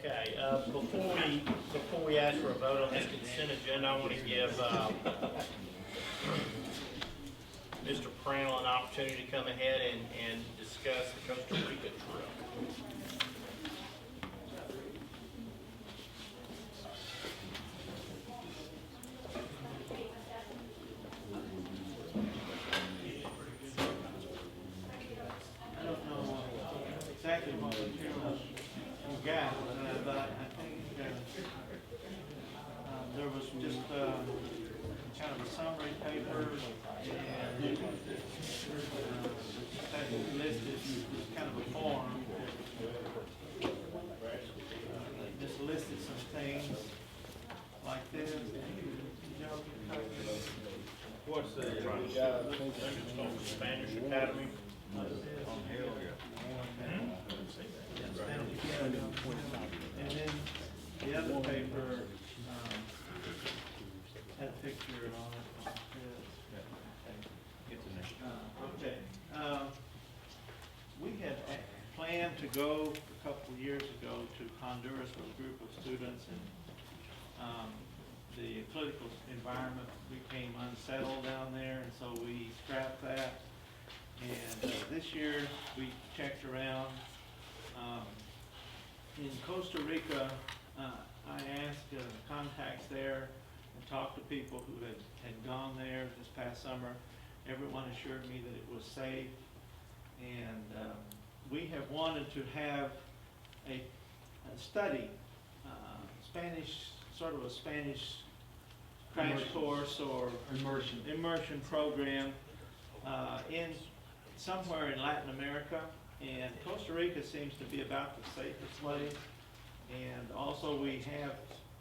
Okay, before we ask for a vote on this consent agenda, I want to give Mr. Prannell an opportunity to come ahead and discuss the Costa Rica trip. I don't know exactly what materials you got, but I think there was just kind of a summary paper and that listed kind of a form. Just listed some things like this. What's the, I think it's called the Spanish Academy? And then the other paper had a picture on it. Okay. We had planned to go a couple of years ago to Honduras with a group of students, and the political environment became unsettled down there, and so we scrapped that. And this year we checked around. In Costa Rica, I asked contacts there and talked to people who had gone there this past summer. Everyone assured me that it was safe, and we have wanted to have a study, Spanish, sort of a Spanish crash course or immersion program in somewhere in Latin America. And Costa Rica seems to be about the safest place. And also we have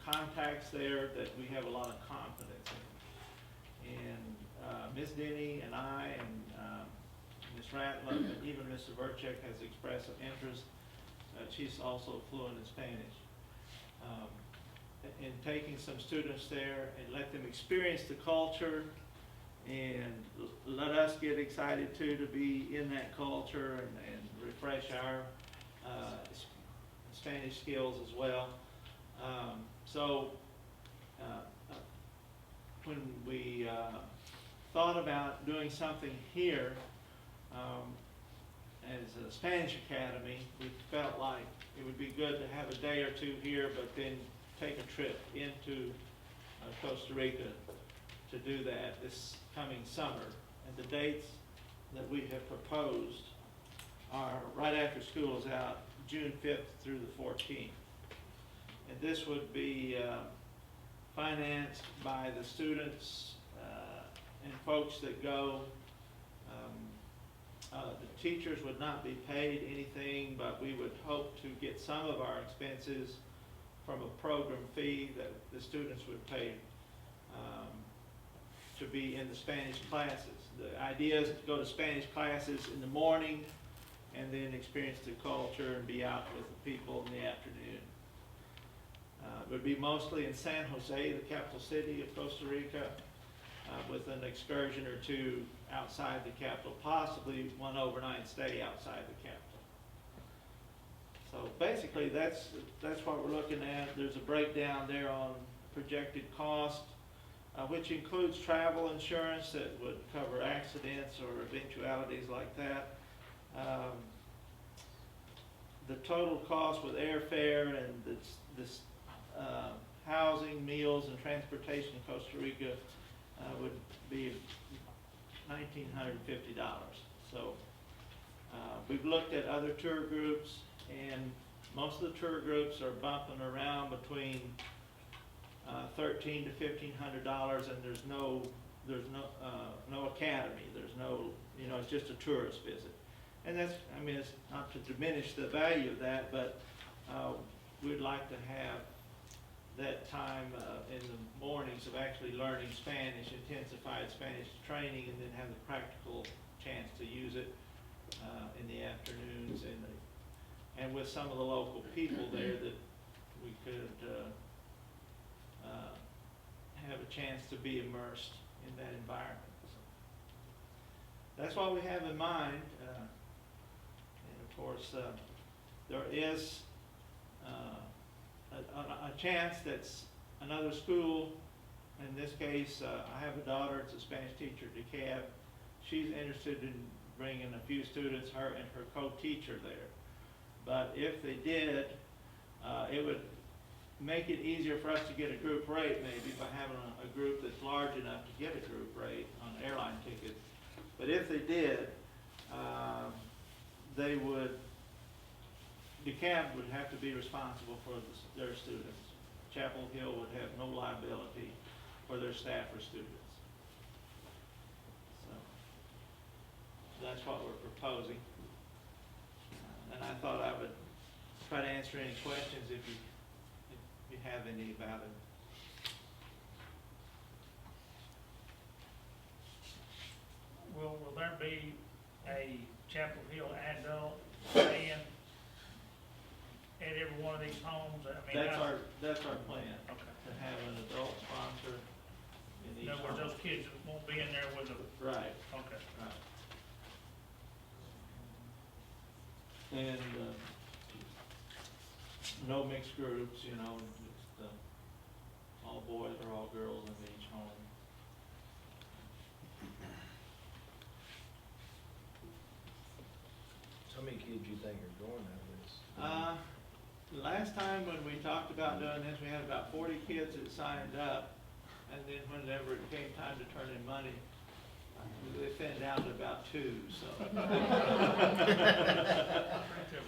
contacts there that we have a lot of confidence in. And Ms. Denny and I and Ms. Ratliff and even Mr. Verchek has expressed some interest. She's also fluent in Spanish. In taking some students there and let them experience the culture and let us get excited too to be in that culture and refresh our Spanish skills as well. When we thought about doing something here as a Spanish academy, we felt like it would be good to have a day or two here, but then take a trip into Costa Rica to do that this coming summer. And the dates that we have proposed are right after school is out, June 5th through the 14th. And this would be financed by the students and folks that go. The teachers would not be paid anything, but we would hope to get some of our expenses from a program fee that the students would pay to be in the Spanish classes. The idea is to go to Spanish classes in the morning and then experience the culture and be out with the people in the afternoon. It would be mostly in San Jose, the capital city of Costa Rica, with an excursion or two outside the capital, possibly one overnight stay outside the capital. So basically that's what we're looking at. There's a breakdown there on projected cost, which includes travel insurance that would cover accidents or eventualities like that. The total cost with airfare and this housing, meals, and transportation in Costa Rica would be $1,950. So we've looked at other tour groups, and most of the tour groups are bumping around between $1,300 to $1,500, and there's no academy. There's no, it's just a tourist visit. And that's, it's not to diminish the value of that, but we'd like to have that time in the mornings of actually learning Spanish, intensified Spanish training, and then have the practical chance to use it in the afternoons and with some of the local people there that we could have a chance to be immersed in that environment. So that's what we have in mind. And of course, there is chance that's another school, in this case, I have a daughter, it's a Spanish teacher at DeKalb. She's interested in bringing a few students, her and her co-teacher there. But if they did, it would make it easier for us to get a group rate maybe by having a group that's large enough to get a group rate on airline tickets. But if they did, they would, DeKalb would have to be responsible for their students. Chapel Hill would have no liability for their staff or students. So that's what we're proposing. And I thought I would try to answer any questions if you have any about it. Will there be a Chapel Hill adult band at every one of these homes? I mean, That's our plan, Okay. to have an adult sponsor in each In other words, home. those kids won't be in there with the, Right, okay. right. And no mixed groups, you know, just all boys or all girls in each home. How many kids you think are going out of this? Last time when we talked about doing this, we had about 40 kids that signed up, and then whenever it came time to turn in money, they thinned down to about 2, so.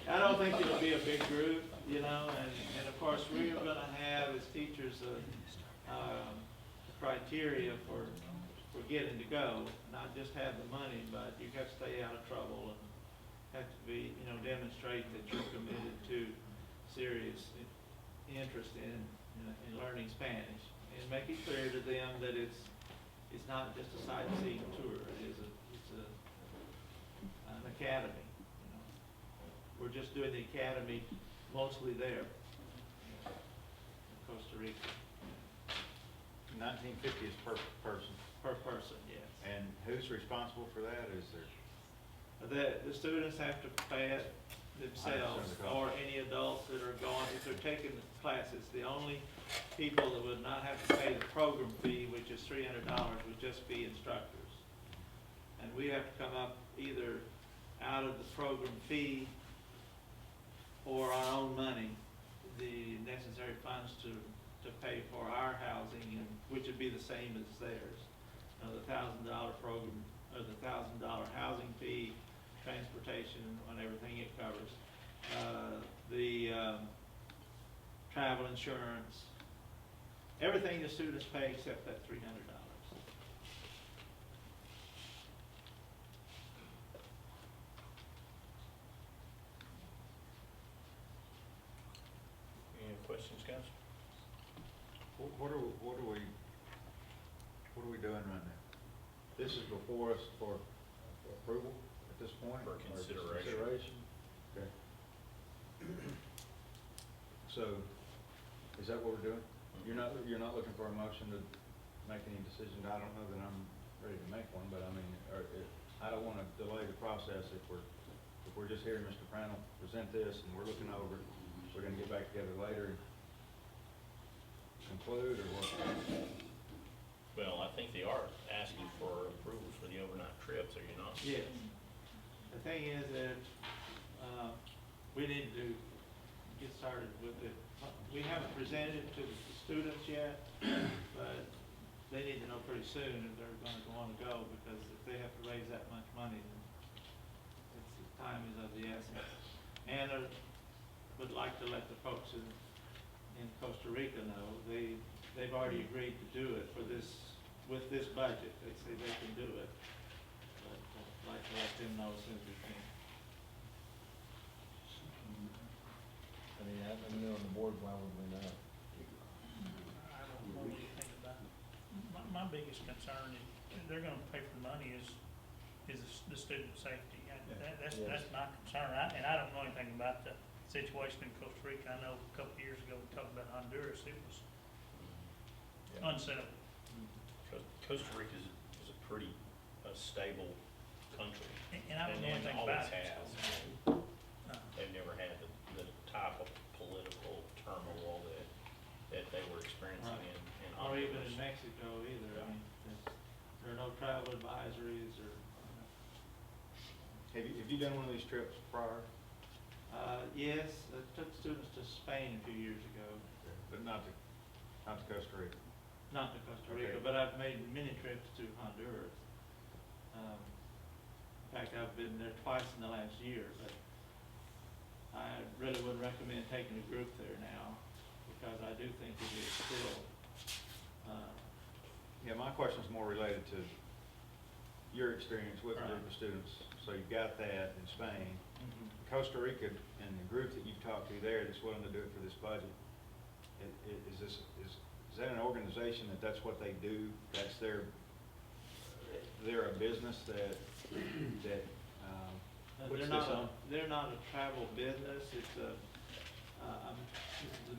I don't think it'll be a big group, you know, and of course, we're gonna have as teachers a criteria for getting to go, not just have the money, but you have to stay out of trouble and have to be, you know, demonstrate that you're committed to serious interest in learning Spanish, and make it clear to them that it's not just a sightseeing tour. It's an academy. You know, we're just doing the academy mostly there in Costa Rica. 1950 is per person. Per person, yes. And who's responsible for that? Is there? The students have to pay it themselves, the cost. or any adults that are going, if they're taking the classes. The only people that would not have to pay the program fee, which is $300, would just be instructors. And we have to come up either out of the program fee or our own money, the necessary funds to pay for our housing, and which would be the same as theirs. The $1,000 program, or the $1,000 housing fee, transportation, and everything it covers. The travel insurance, everything the students pay except that $300. Any questions, guys? What are we doing right now? This is before us for approval at this point? For Or just consideration. consideration? Okay. So, is that what we're doing? You're not looking for a motion to make any decision? I don't know that I'm ready to make one, but I mean, I don't want to delay the process if we're just hearing Mr. Prano present this and we're looking over it. We're gonna get back together later and conclude, or what? Well, I think they are asking for approval for the overnight trips, are you not? Yes. The thing is that, we need to get started with it. We haven't presented it to the students yet, but they need to know pretty soon if they're gonna want to go, because if they have to raise that much money, then the time is of the essence. And would like to let the folks in Costa Rica know, they've already agreed to do it for this, with this budget. They say they can do it. But I'd like to let them know as soon as we can. I mean, I'm new on the board, why would we not? I don't know what you think about it. My biggest concern is, they're gonna pay for the money is the student safety. And that's my concern. And I don't know anything about the situation in Costa Rica. I know a couple of years ago, we talked about Honduras. It was unsettled. Costa Rica is a pretty stable country. And I don't know anything always about it. has. They've never had the type of political turmoil that no travel advisories or, Have you done one of these trips prior? yes, I took students to Spain a few years ago, But not to Costa Rica? not to Costa Rica, Okay. but I've made many trips to Honduras. In fact, I've been there twice in the last year, but I really would recommend taking a group there now, because I do think it is still, Yeah, my question's more related to your experience with a group Right. of students. So you've got that in Spain. Costa Rica and the group that you've talked to there that's willing to do it for this budget, is that an organization that's what they do? That's they're a business that puts They're this not, on? they're not a travel business, it's the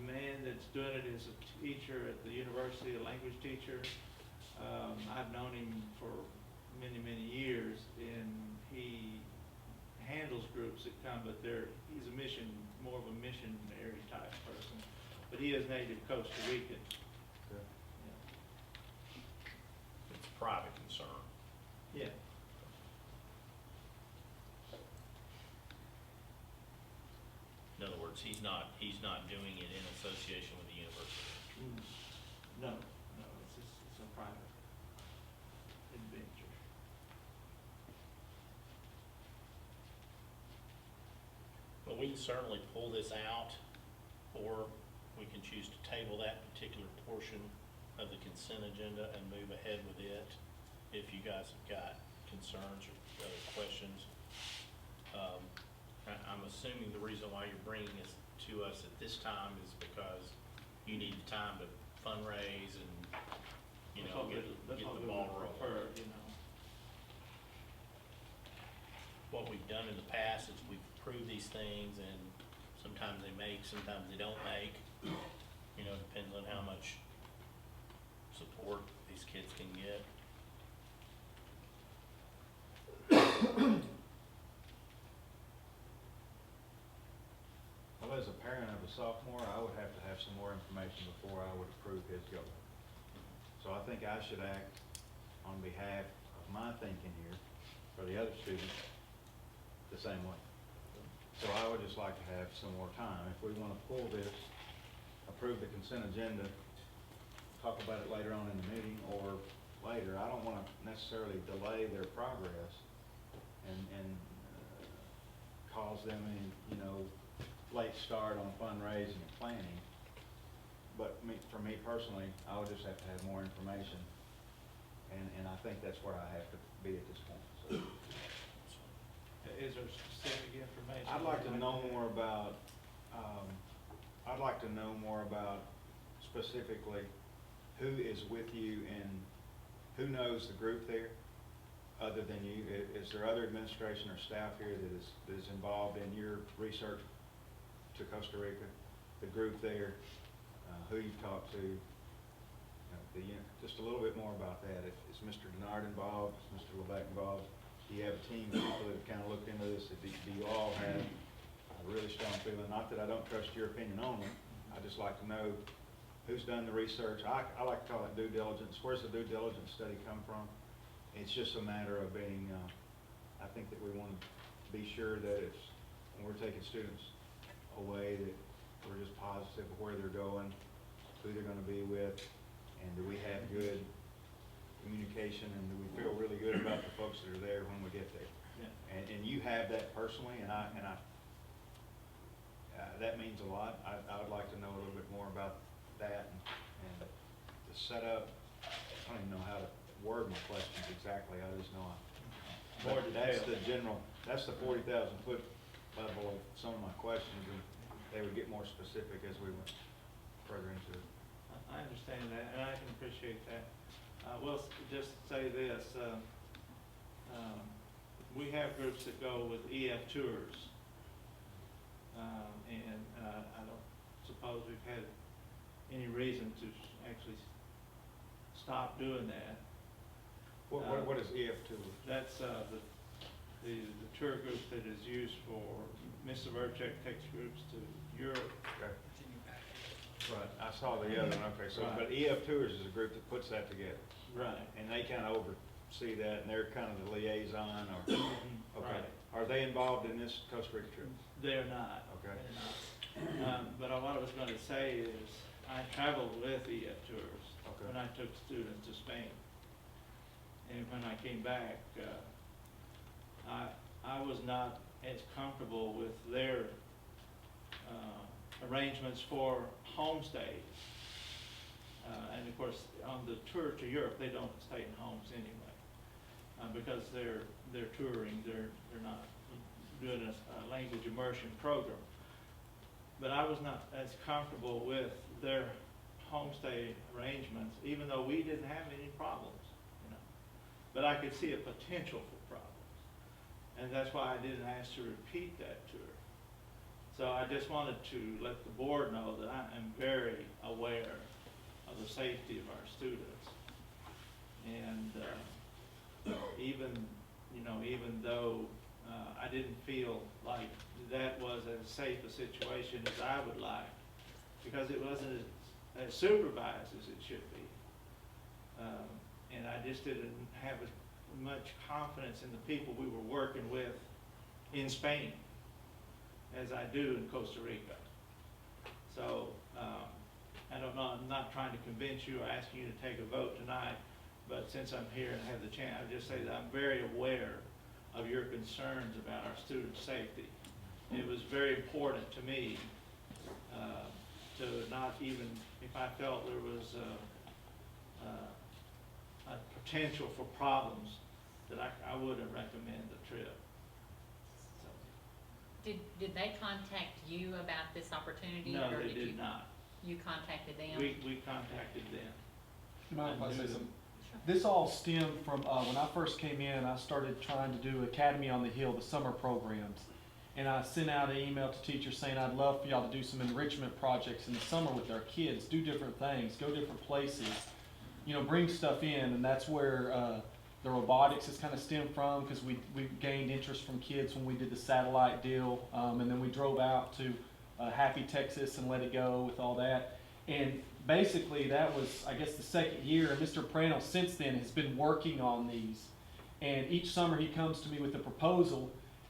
man that's doing it is a teacher at the university, a language teacher. I've known him for many, many years, and he handles groups that come, but he's more of a missionary type person, but he is native Costa Rican. Okay. It's a private concern. Yeah. In other words, he's not doing it in association with the university. No, it's a private adventure. But we can certainly pull this out, or we can choose to table that particular portion of the consent agenda and move ahead with it if you guys have got concerns or other questions. I'm assuming the reason why you're bringing this to us at this time is because you need the time to fundraise and, you know, get That's the what we ball would rolling. prefer, you know. What we've done in the past is we've approved these things, and sometimes they make, sometimes they don't make. You know, depends on how much support these kids can get. Well, as a parent of a sophomore, I would have to have some more information before I would approve his go. So I think I should act on behalf of my thinking here for the other students the same way. So I would just like to have some more time. If we want to pull this, approve the consent agenda, talk about it later on in the meeting or later, I don't want to necessarily delay their progress and cause them any, late start on fundraising and planning. But for me personally, I would just have to have more information, and I think that's where I have to be at this point, so. Is there specific information? I'd like to know more about, specifically who is with you and who knows the group there other than you. Is there other administration or staff here that is involved in your research to Costa Rica, the group there, who you've talked to, just a little bit more about that. Is Mr. Denard involved? Is Mr. Levesque involved? Do you have a team of people that have kind of looked into this? Do you all have a really strong feeling? Not that I don't trust your opinion only. I just like to know who's done the research. I like to call it due diligence. Where's the due diligence study come from? It's just a matter of being, I think that we want to be sure that when we're taking students away, that we're just positive of where they're going, who they're going to be with, and do we have good communication, and do we feel really good about the folks that are there when we get there? Yeah. And you have that personally, and that means a lot. I would like to know a little bit more about that and the setup. I don't even know how to word my questions exactly. I just know that's the general, that's the 40,000 foot level of some of my questions, and they would get more specific as we went further into it. I understand that, and I can appreciate that. Well, just say this, we have groups that go with EF tours. And I don't suppose we've had any reason to actually stop doing that. What is EF2? That's the tour group that is used for, Mr. Verchek takes groups to Europe. Okay. Right, I saw the other one, okay, so, Right. but EF Tours is a group that puts that together, Right. and they kind of see that, and they're kind of the liaison, or, okay. Right. Are they involved in this Costa Rica trip? They're not. Okay. They're not. But what I was gonna say is, I traveled with EF Tours Okay. when I took students to Spain. And when I came back, I was not as comfortable with their arrangements for homestays. And of course, on the tour to Europe, they don't stay in homes anyway, because they're touring, they're not doing a language immersion program. But I was not as comfortable with their homestay arrangements, even though we didn't have any problems, you know. But I could see a potential for problems, and that's why I didn't ask to repeat that tour. So I just wanted to let the board know that I am very aware of the safety of our students. And even though I didn't feel like that was as safe a situation as I would like, because it wasn't as supervised as it should be. And I just didn't have as much confidence in the people we were working with in Spain as I do in Costa Rica. So, I don't know, I'm not trying to convince you or asking you to take a vote tonight, but since I'm here and have the chance, I'll just say that I'm very aware of your concerns about our student safety. It was very important to me to not even, if I felt there was a potential for problems, that I wouldn't recommend the trip. So, Did they contact you about this opportunity? no, or they you- did not. You contacted them? We contacted them. Mind if I say Sure. something? This all stemmed from, when I first came in, I started trying to do Academy on the Hill, the summer programs. And I sent out an email to teachers saying, I'd love for y'all to do some enrichment projects in the summer with our kids, do different things, go different places, you know, bring stuff in. And that's where the robotics has kind of stemmed from, because we gained interest from kids when we did the satellite deal. And then we drove out to Happy, Texas, and let it go with all that. And basically, that was, I guess, the second year. And Mr. Prano, since then, has been working on these. And each summer, he comes to me with a proposal.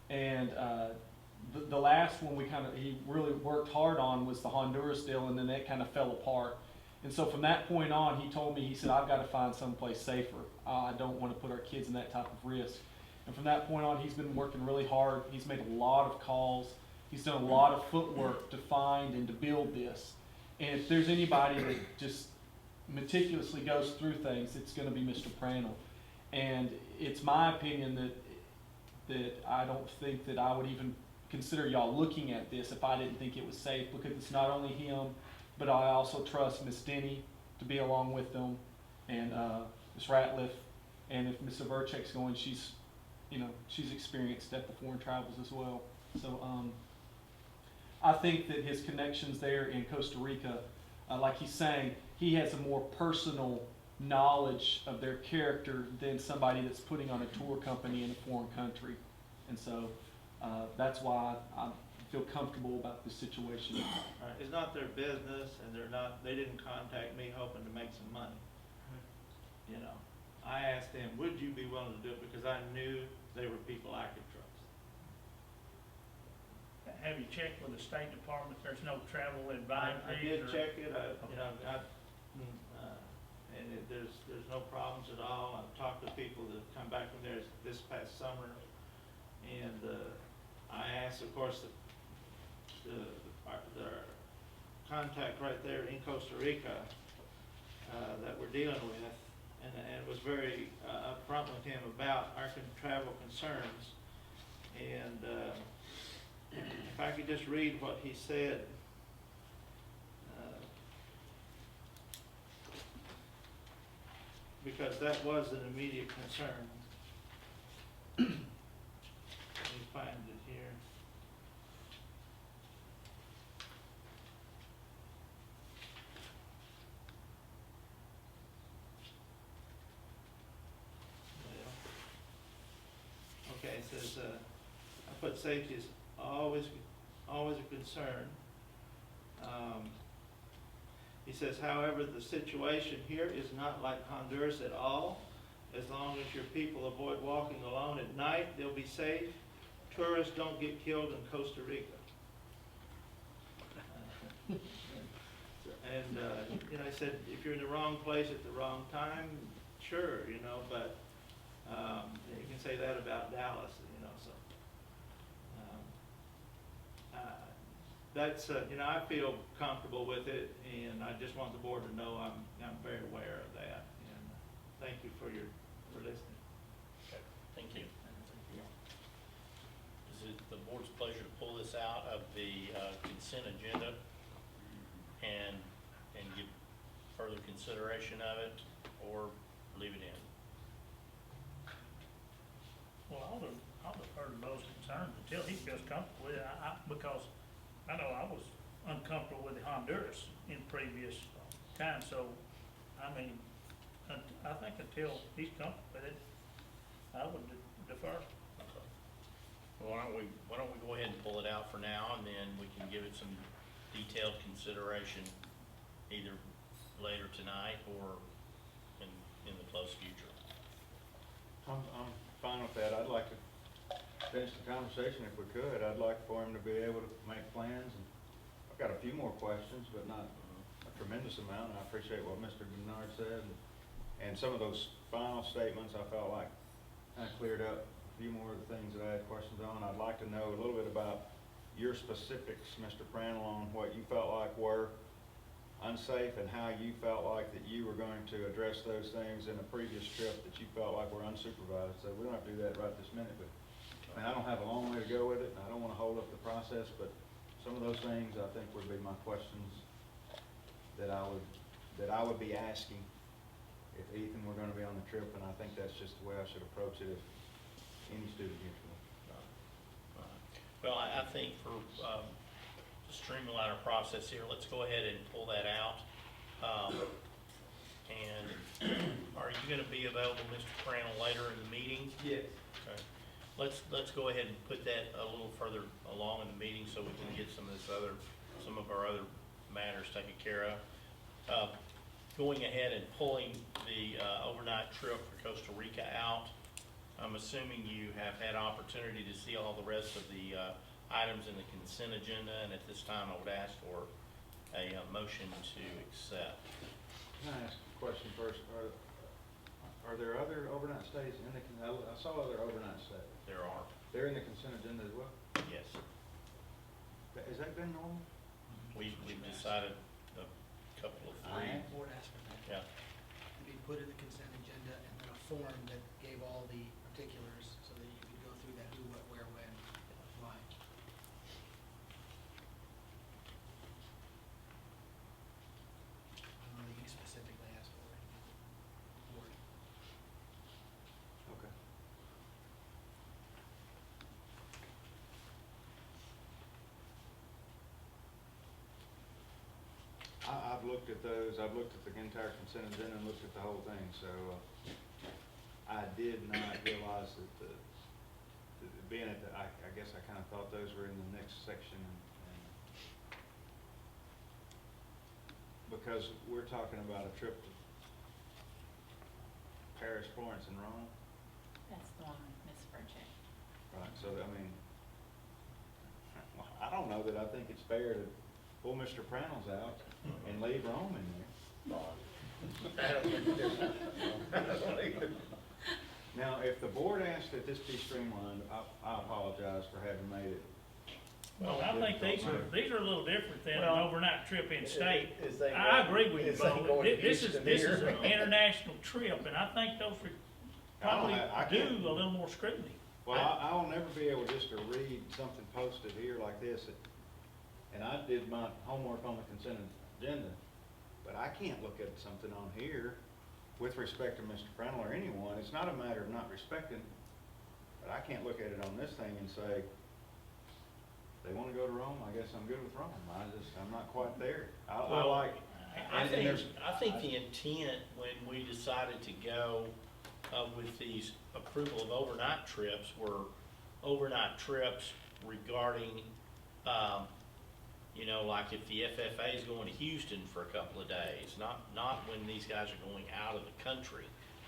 And the last one he really worked hard on was the Honduras deal, and then that kind of fell apart. And so from that point on, he told me, he said, I've got to find someplace safer. I don't want to put our kids in that type of risk. And from that point on, he's been working really hard. He's made a lot of calls. He's done a lot of footwork to find and to build this. And if there's anybody that just meticulously goes through things, it's going to be Mr. Prano. And it's my opinion that I don't think that I would even consider y'all looking at this if I didn't think it was safe, because it's not only him, but I also trust Miss Denny to be along with them, and Miss Ratliff. And if Miss Verchek's going, she's experienced at the foreign travels as well. So I think that his connections there in Costa Rica, like he's saying, he has a more personal knowledge of their character than somebody that's putting on a tour company in a foreign country. And so that's why I feel comfortable about this situation. Right, it's not their business, and they didn't contact me hoping to make some money. You know, I asked them, would you be willing to do it, because I knew they were people I could trust. Have you checked with the State Department? There's no travel I advisory? did check it, there's no problems at all. I've talked to people that have come back from there this past summer, and I asked, of course, the contact right there in Costa Rica that we're dealing with, and was very upfront with him about our travel concerns. And if I could just read what he said. Because that was an immediate concern. Let me find it here. Well, okay, it says, I put safety is always a concern. He says, however, the situation here is not like Honduras at all, as long as your people avoid walking alone at night, they'll be safe. Tourists don't get killed in Costa Rica. And, you know, I said, if you're in the wrong place at the wrong time, sure, you know, but, you can say that about Dallas, you know, so. That's, you know, I feel comfortable with it, and I just want the board to know I'm very aware of that. And thank you for listening. Okay, thank you. Is it the board's pleasure to pull this out of the consent agenda and give further consideration of it, or leave it in? Well, I'll defer to those concerned until he feels comfortable with it, because I know I was uncomfortable with the Honduras in previous times, so, I mean, I think until he's comfortable with it, I would defer. Okay. Well, why don't we go ahead and pull it out for now, and then we can give it some detailed consideration either later tonight or in the close future. I'm fine with that. I'd like to finish the conversation if we could. I'd like for him to be able to make plans, and I've got a few more questions, but not a tremendous amount. And I appreciate what Mr. Bernard said, and some of those final statements I felt like kind of cleared up a few more of the things that I had questions on. I'd like to know a little bit about your specifics, Mr. Crandall, on what you felt like were unsafe and how you felt like that you were going to address those things in a previous trip that you felt like were unsupervised. So we don't have to do that right this minute, but I mean, I don't have a long way to go with it, and I don't want to hold up the process, but some of those things I think would be my questions that I would be asking if Ethan were going to be on the trip, and I think that's just the way I should approach it if any student here will. Well, I think for to streamline our process here, let's go ahead and pull that out. And are you going to be available, Mr. Crandall, later in the meeting? Yes. Okay. Let's go ahead and put that a little further along in the meeting so we can get some of our other matters taken care of. Going ahead and pulling the overnight trip for Costa Rica out, I'm assuming you have had opportunity to see all the rest of the items in the consent agenda, and at this time I would ask for a motion to accept. Can I ask a question first? Are there other overnight stays in the, I saw other overnight stays. There are, They're in the consent agenda as well? yes. Has that been normal? We've decided a couple of three. Board asked for that. Yeah, To be put in the consent agenda, and then a form that gave all the particulars so that you could go through that who, what, where, when, why. I don't know that you specifically asked for it. Board. Okay. I've looked at those, I've looked at the entire consent agenda and looked at the whole thing, so I did not realize that being at the, I guess I kind of thought those were in the next section, and because we're talking about a trip to Paris, Florence, and Rome. That's the one with Ms. Burchett. Right, so, I mean, I don't know that I think it's fair to pull Mr. Prannell's out and leave Rome in there. Now, if the board asked that this be streamlined, I apologize for having made it. Well, I think these are a little different than an Well, overnight trip in state. Is they I going- agree with you, is they Bo. going to This is Houston an here? international trip, and I think those probably I do can't- a little more scrutiny. Well, I'll never be able just to read something posted here like this, and I did my homework on the consent agenda, but I can't look at something on here with respect to Mr. Crandall or anyone. It's not a matter of not respecting, but I can't look at it on this thing and say, they want to go to Rome, I guess I'm good with Rome. I'm not quite there. I Well, like, I and there's- think the intent when we decided to go with these approval of overnight trips were overnight trips regarding, you know, like if the FFA is going to Houston for a couple of days, not when these guys are going out of the country.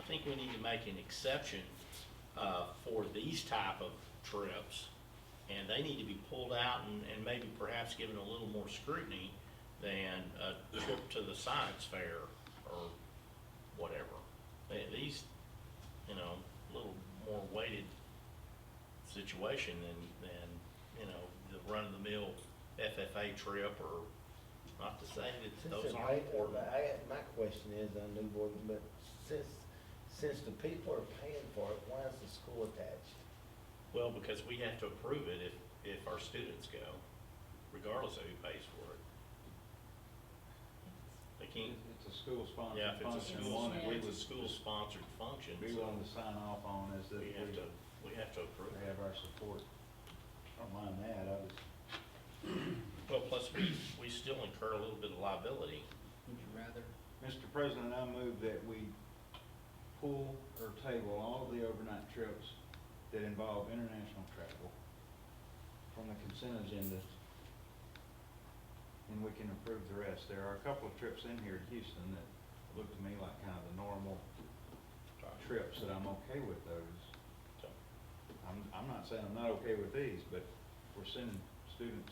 think we need to make an exception, for these type of trips. And they need to be pulled out and maybe perhaps given a little more scrutiny than a trip to the science fair or whatever. These, you know, little more weighted situation than, you know, the run-of-the-mill FFA trip, or, not to say that Since those it aren't might- important. my question is, I knew, but since the people are paying for it, why is the school attached? Well, because we have to approve it if our students go, regardless of who pays for it. They can't, It's a school-sponsored yeah, if it's a function, school, one that if we it's a would school-sponsored function, be so willing to sign off on is that we have to approve they it. have our support. I don't mind that, I just, Well, plus we still incur a little bit of liability. Would you rather? Mr. President, I move that we pull or table all of the overnight trips that involve international travel from the consent agenda, and we can approve the rest. There are a couple of trips in here to Houston that look to me like kind of the normal trips that I'm okay with those. So, I'm not saying I'm not okay with these, but if we're sending students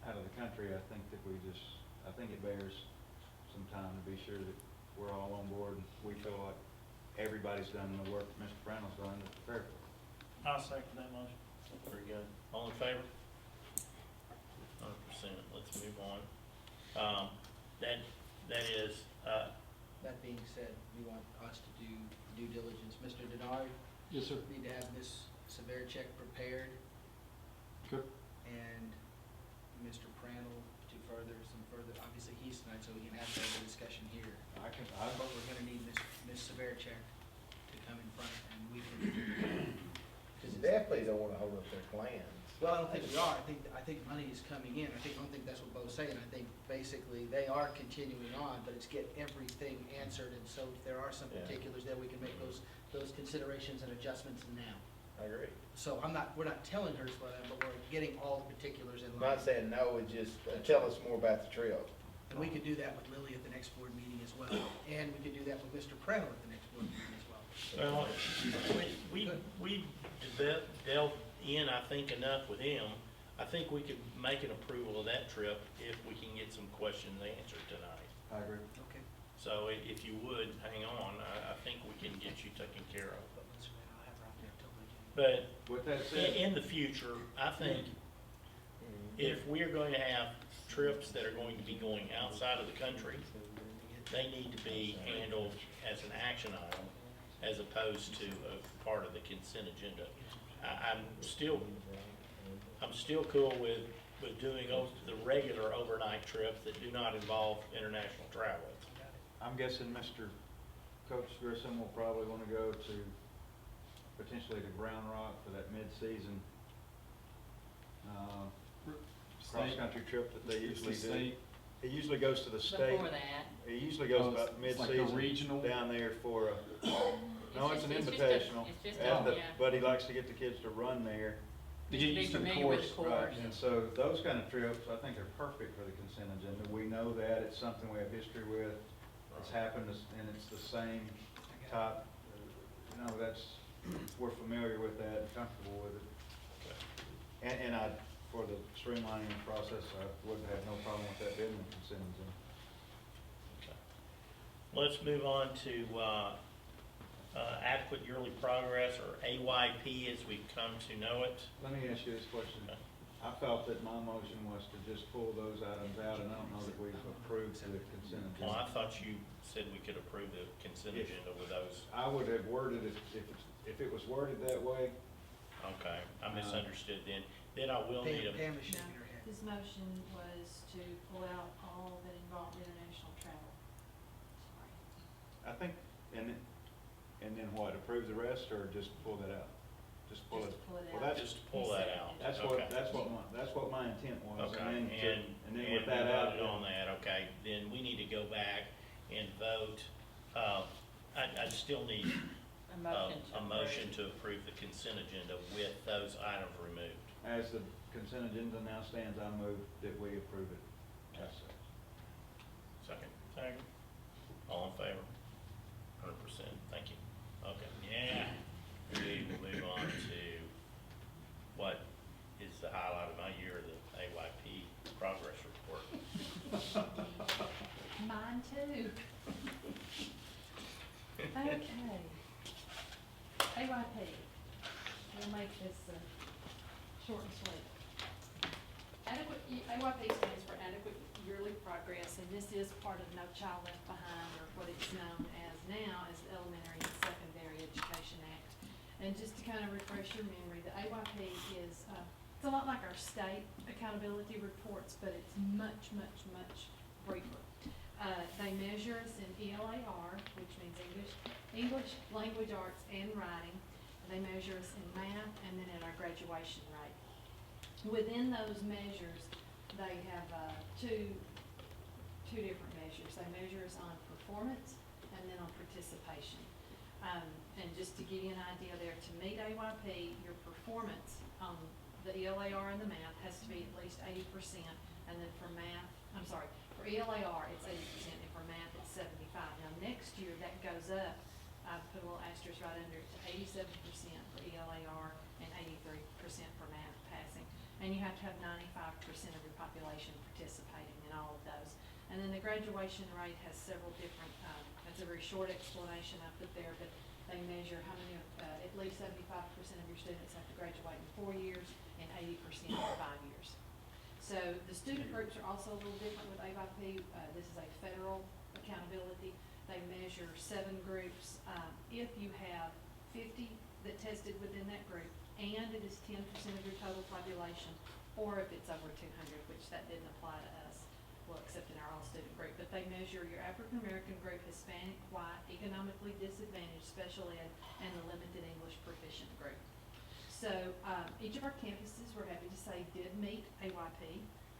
out of the country, I think that I think it bears some time to be sure that we're all on board and we feel like everybody's done the work that Mr. Brownell's done to prepare for it. I'll second that motion. very good. All in favor? 100%. Let's move on. That is, That being said, you want us to do due diligence. Mr. Denard, Yes, sir. need to have Ms. Severcek prepared, Good. and Mr. Prannell to some further, obviously he's tonight, so we can have further discussion here. But we're gonna need Ms. Severcek to come in front, and we can. 'cause You it's- definitely don't wanna hold up their plans. Well, I don't think we are. I think money is coming in. I don't think that's what Bo's saying. I think basically they are continuing on, but it's get everything answered. And so if there are some Yeah. particulars there, we can make those considerations and adjustments now. I agree. So we're not telling her to slow down, but we're getting all the particulars in I'm line. not saying no, it's just, tell us more about the trip. And we could do that with Lily at the next board meeting as well. And we could do that with Mr. Prannell at the next board meeting as well. well, we delved in, I think, enough with him. I think we could make an approval of that trip if we can get some questions answered tonight. I agree. Okay. So if you would, hang on, I think we can get you taken care of. But let's wait, I'll have her out there till the. But With that said, in the future, I think if we're going to have trips that are going to be going outside of the country, they need to be handled as an action item as opposed to a part of the consent agenda. I'm still cool with doing the regular overnight trips that do not involve international travel. I'm guessing Mr. Coach Grissom will probably want to go to potentially to Brown Rock for that mid-season cross-country trip that they It's the usually do. state. He usually goes to the state. Before that, He usually goes Oh, about it's like a mid-season regional? down there for a, no, it's an it's just a- invitational. it's just and a- yeah. But he likes to get the kids to run there. To just get be used to the familiar with course, the Right, course. and so those kind of trips, I think are perfect for the consent agenda. We know that, it's something we have history with. It's happened, and it's the same type, we're familiar with that and comfortable with it. And for the streamlining of the process, I wouldn't have no problem with that being the consent agenda. Okay. Let's move on to adequate yearly progress, or AYP as we've come to know it. Let me ask you this question. Okay. I felt that my motion was to just pull those items out, and I don't know that we've approved the consent Well, I agenda. thought you said we could approve the consent If- agenda with those. I would have worded it, if it was worded that way, Okay, I misunderstood then. Then I will need a, Pam is shaking her head. His motion was to pull out all that involved international travel. Sorry. I think, and then what, approve the rest, or just pull that out? Just pull it? Just pull it Well, out. that's, just pull that out. that's Okay. what my intent was. Okay, And then and with we that out. voted on that, okay, then we need to go back and vote. I still need a motion to a motion approve. to approve the consent agenda with those items removed. As the consent agenda now stands, I move that we approve it. Yes, sir. Second, Second. all in favor? AYP, we'll make this, short and sweet. AYP stands for Adequate Yearly Progress, and this is part of No Child Left Behind, or what it's known as now as the Elementary and Secondary Education Act. And just to kind of refresh your memory, the AYP is, it's a lot like our state accountability reports, but it's much, much, much briefer. They measure us in ELAR, which means English, language arts, and writing. They measure us in math, and then at our graduation rate. Within those measures, they have two different measures. They measure us on performance and then on participation. And just to give you an idea there, to meet AYP, your performance on the ELAR and the math has to be at least 80%, and then for math, for ELAR, it's 80%, and for math, it's 75%. Now, next year, that goes up, I put a little asterisk right under it, to 87% for ELAR and 83% for math passing. And you have to have 95% of your population participating in all of those. And then the graduation rate has several different, that's a very short explanation I put there, but they measure how many, at least 75% of your students have to graduate in 4 years and 80% in 5 years. So the student groups are also a little different with AYP. This is a federal accountability. They measure 7 groups. If you have 50 that tested within that group, and it is 10% of your total population, or if it's over 200, which that didn't apply to us, well, except in our all-student group. But they measure your African-American group, Hispanic, white, economically disadvantaged, special ed, and the limited English proficient group. So each of our campuses, we're happy to say, did meet AYP.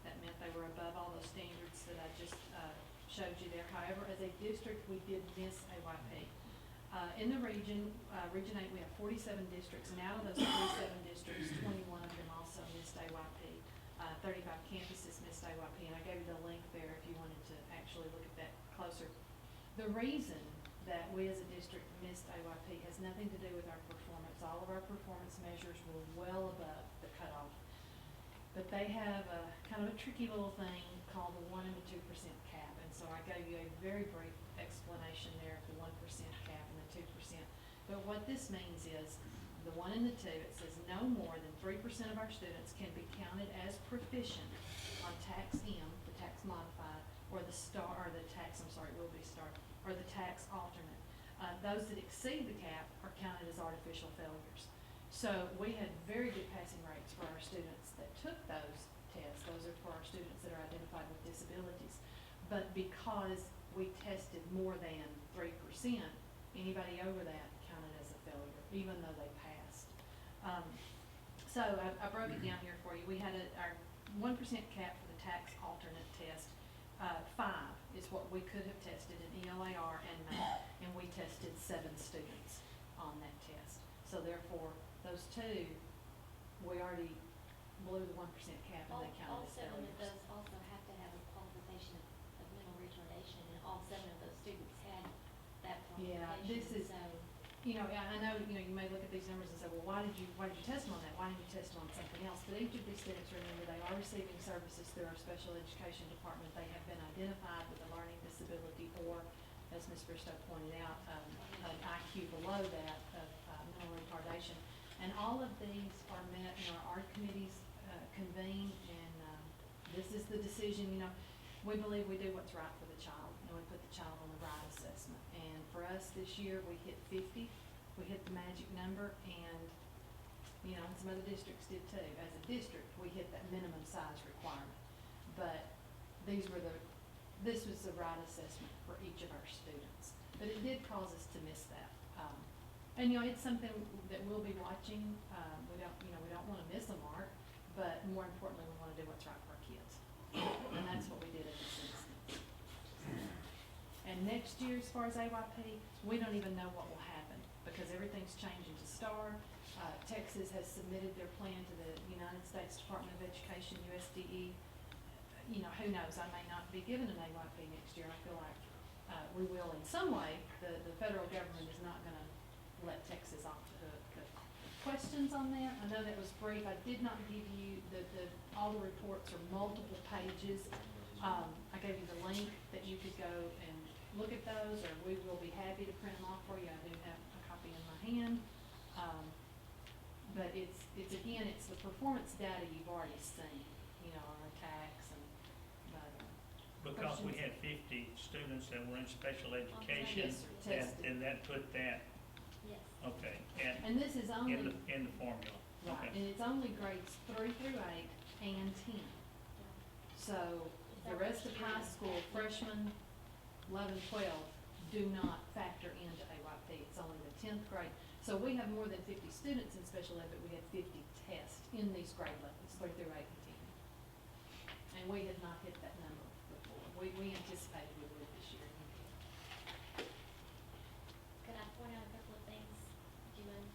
That meant they were above all those standards that I just showed you there. However, as a district, we did miss AYP. In the region, Region 8, we have 47 districts, and out of those 47 districts, 21 of them also missed AYP. 35 campuses missed AYP, and I gave you the link there if you wanted to actually look at that closer. The reason that we as a district missed AYP has nothing to do with our performance. All of our performance measures were well above the cutoff. But they have a kind of a tricky little thing called the 1% and the 2% cap, and so I gave you a very brief explanation there of the 1% cap and the 2%. But what this means is the 1 and the 2, it says no more than 3% of our students can be counted as proficient on tax M, the tax modified, or the star, or the tax, it will be star, or the tax alternate. Those that exceed the cap are counted as artificial failures. So we had very good passing rates for our students that took those tests. Those are for our students that are identified with disabilities. But because we tested more than 3%, anybody over that counted as a failure, even though they passed. So I broke it down here for you. We had our 1% cap for the tax alternate test. 5 is what we could have tested in ELAR and math, and we tested 7 students on that test. So therefore, those 2, we already blew the 1% cap, and they counted as failures. All 7 of those also have to have a qualification of mental retardation, and all 7 of those students had that qualification. Yeah, this is, so I know, you may look at these numbers and say, well, why did you test them on that? Why didn't you test them on something else? But each of these students, remember, they are receiving services through our special education department. They have been identified with a learning disability or, as Ms. Bristow pointed out, an IQ below that of mental retardation. And all of these are met, our art committees convene, and this is the decision, we believe we do what's right for the child, and we put the child on the right assessment. And for us this year, we hit 50, we hit the magic number, and, some other districts did too. As a district, we hit that minimum size requirement. But this was the right assessment for each of our students. But it did cause us to miss that. And it's something that we'll be watching. We don't want to miss a mark, but more importantly, we want to do what's right for our kids. And that's what we did in this instance. And next year, as far as AYP, we don't even know what will happen because everything's changing to STAR. Texas has submitted their plan to the United States Department of Education, USDE. Who knows? I may not be given an AYP next year. I feel like we will in some way. The federal government is not going to let Texas off the hook. But questions on that? I know that was brief. I did not give you all the reports are multiple pages. I gave you the link that you could go and look at those, or we will be happy to print them off for you. I do have a copy in my hand. But it's again, it's the performance data you've already seen, you know, on the tax and, Because we Questions? had 50 students that were in special Yes, education, sir. Tested. and that put that, Yes. okay, and and this is only, in the formula, right, okay. and it's only grades 3 through 8 and 10. So the rest of high school, freshmen, 11, 12, do not factor into AYP. It's only the 10th grade. So we have more than 50 students in special ed, but we have 50 tests in these grade levels, 3 through 8 and 10. And we had not hit that number before. We anticipated we would this year. Could I point out a couple of things? Do you mind?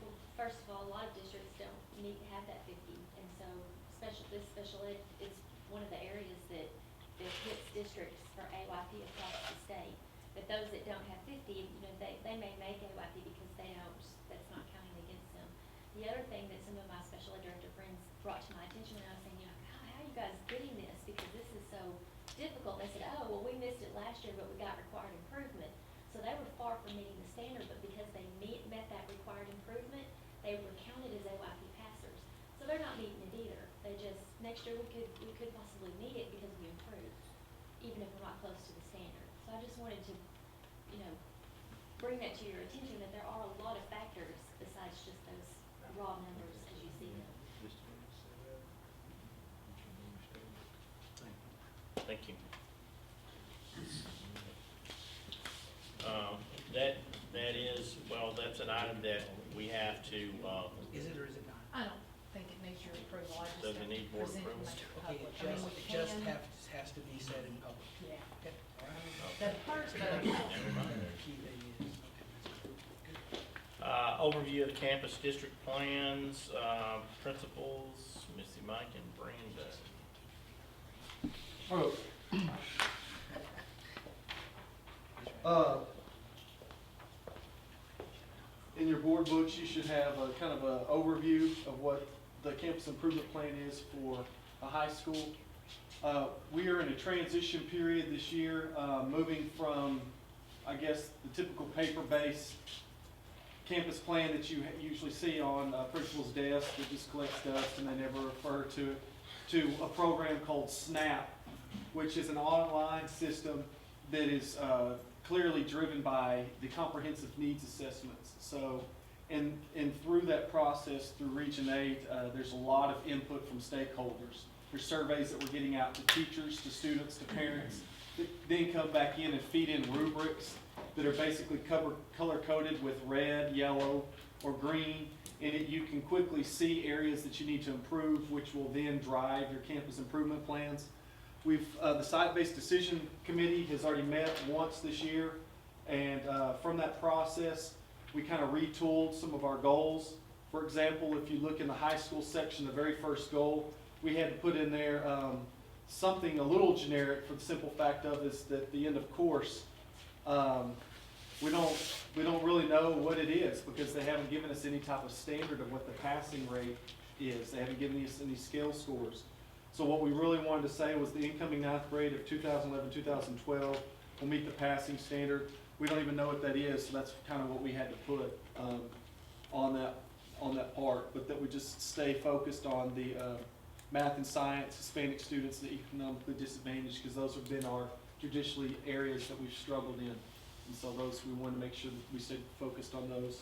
Well, first of all, a lot of districts don't need to have that 50, and so this special ed is one of the areas that hits districts for AYP across the state. But those that don't have 50, you know, they may make AYP because they don't, that's not counting against them. The other thing that some of my special ed director friends brought to my attention when I was saying, you know, how are you guys getting this? Because this is so difficult. They said, oh, well, we missed it last year, but we got required improvement. So they were far from meeting the standard, but because they met that required improvement, they were counted as AYP passers. So they're not meeting it either. They just, next year we could possibly meet it because we improved, even if we're not close to the standard. So I just wanted to, you know, bring that to your attention, that there are a lot of factors besides just those raw numbers as you see them. Thank you. That is, well, that's an item that we have to, Is it or is it not? I don't think it needs your approval. I just Does it have need to board present it and approval? make it Okay, public. it I mean, we just can- has to be said in public. Yeah, Okay, all right. that hurts, but I never mind. Key thing is, okay, good. Overview of campus district plans, principals, Missy, Mike, and Brandon. In your board books, you should have a kind of a overview of what the campus improvement plan is for a high school. We are in a transition period this year, moving from, I guess, the typical paper-based campus plan that you usually see on a principal's desk that just collects dust and they never refer to it, to a program called SNAP, which is an online system that is clearly driven by the comprehensive needs assessments. So, and through that process, through Region 8, there's a lot of input from stakeholders. There's surveys that we're getting out to teachers, to students, to parents, that then come back in and feed in rubrics that are basically color-coded with red, yellow, or green, and you can quickly see areas that you need to improve, which will then drive your campus improvement plans. The Site-Based Decision Committee has already met once this year, and from that process, we kind of retooled some of our goals. For example, if you look in the high school section, the very first goal, we had to put in there something a little generic, for the simple fact of is that the end of course, we don't really know what it is because they haven't given us any type of standard of what the passing rate is. They haven't given us any scale scores. So what we really wanted to say was the incoming ninth grade of 2011-2012 will meet the passing standard. We don't even know what that is, so that's kind of what we had to put on that part. But that we just stay focused on the math and science, Hispanic students, the economically disadvantaged, because those have been our traditionally areas that we've struggled in. And so those, we wanted to make sure that we stayed focused on those.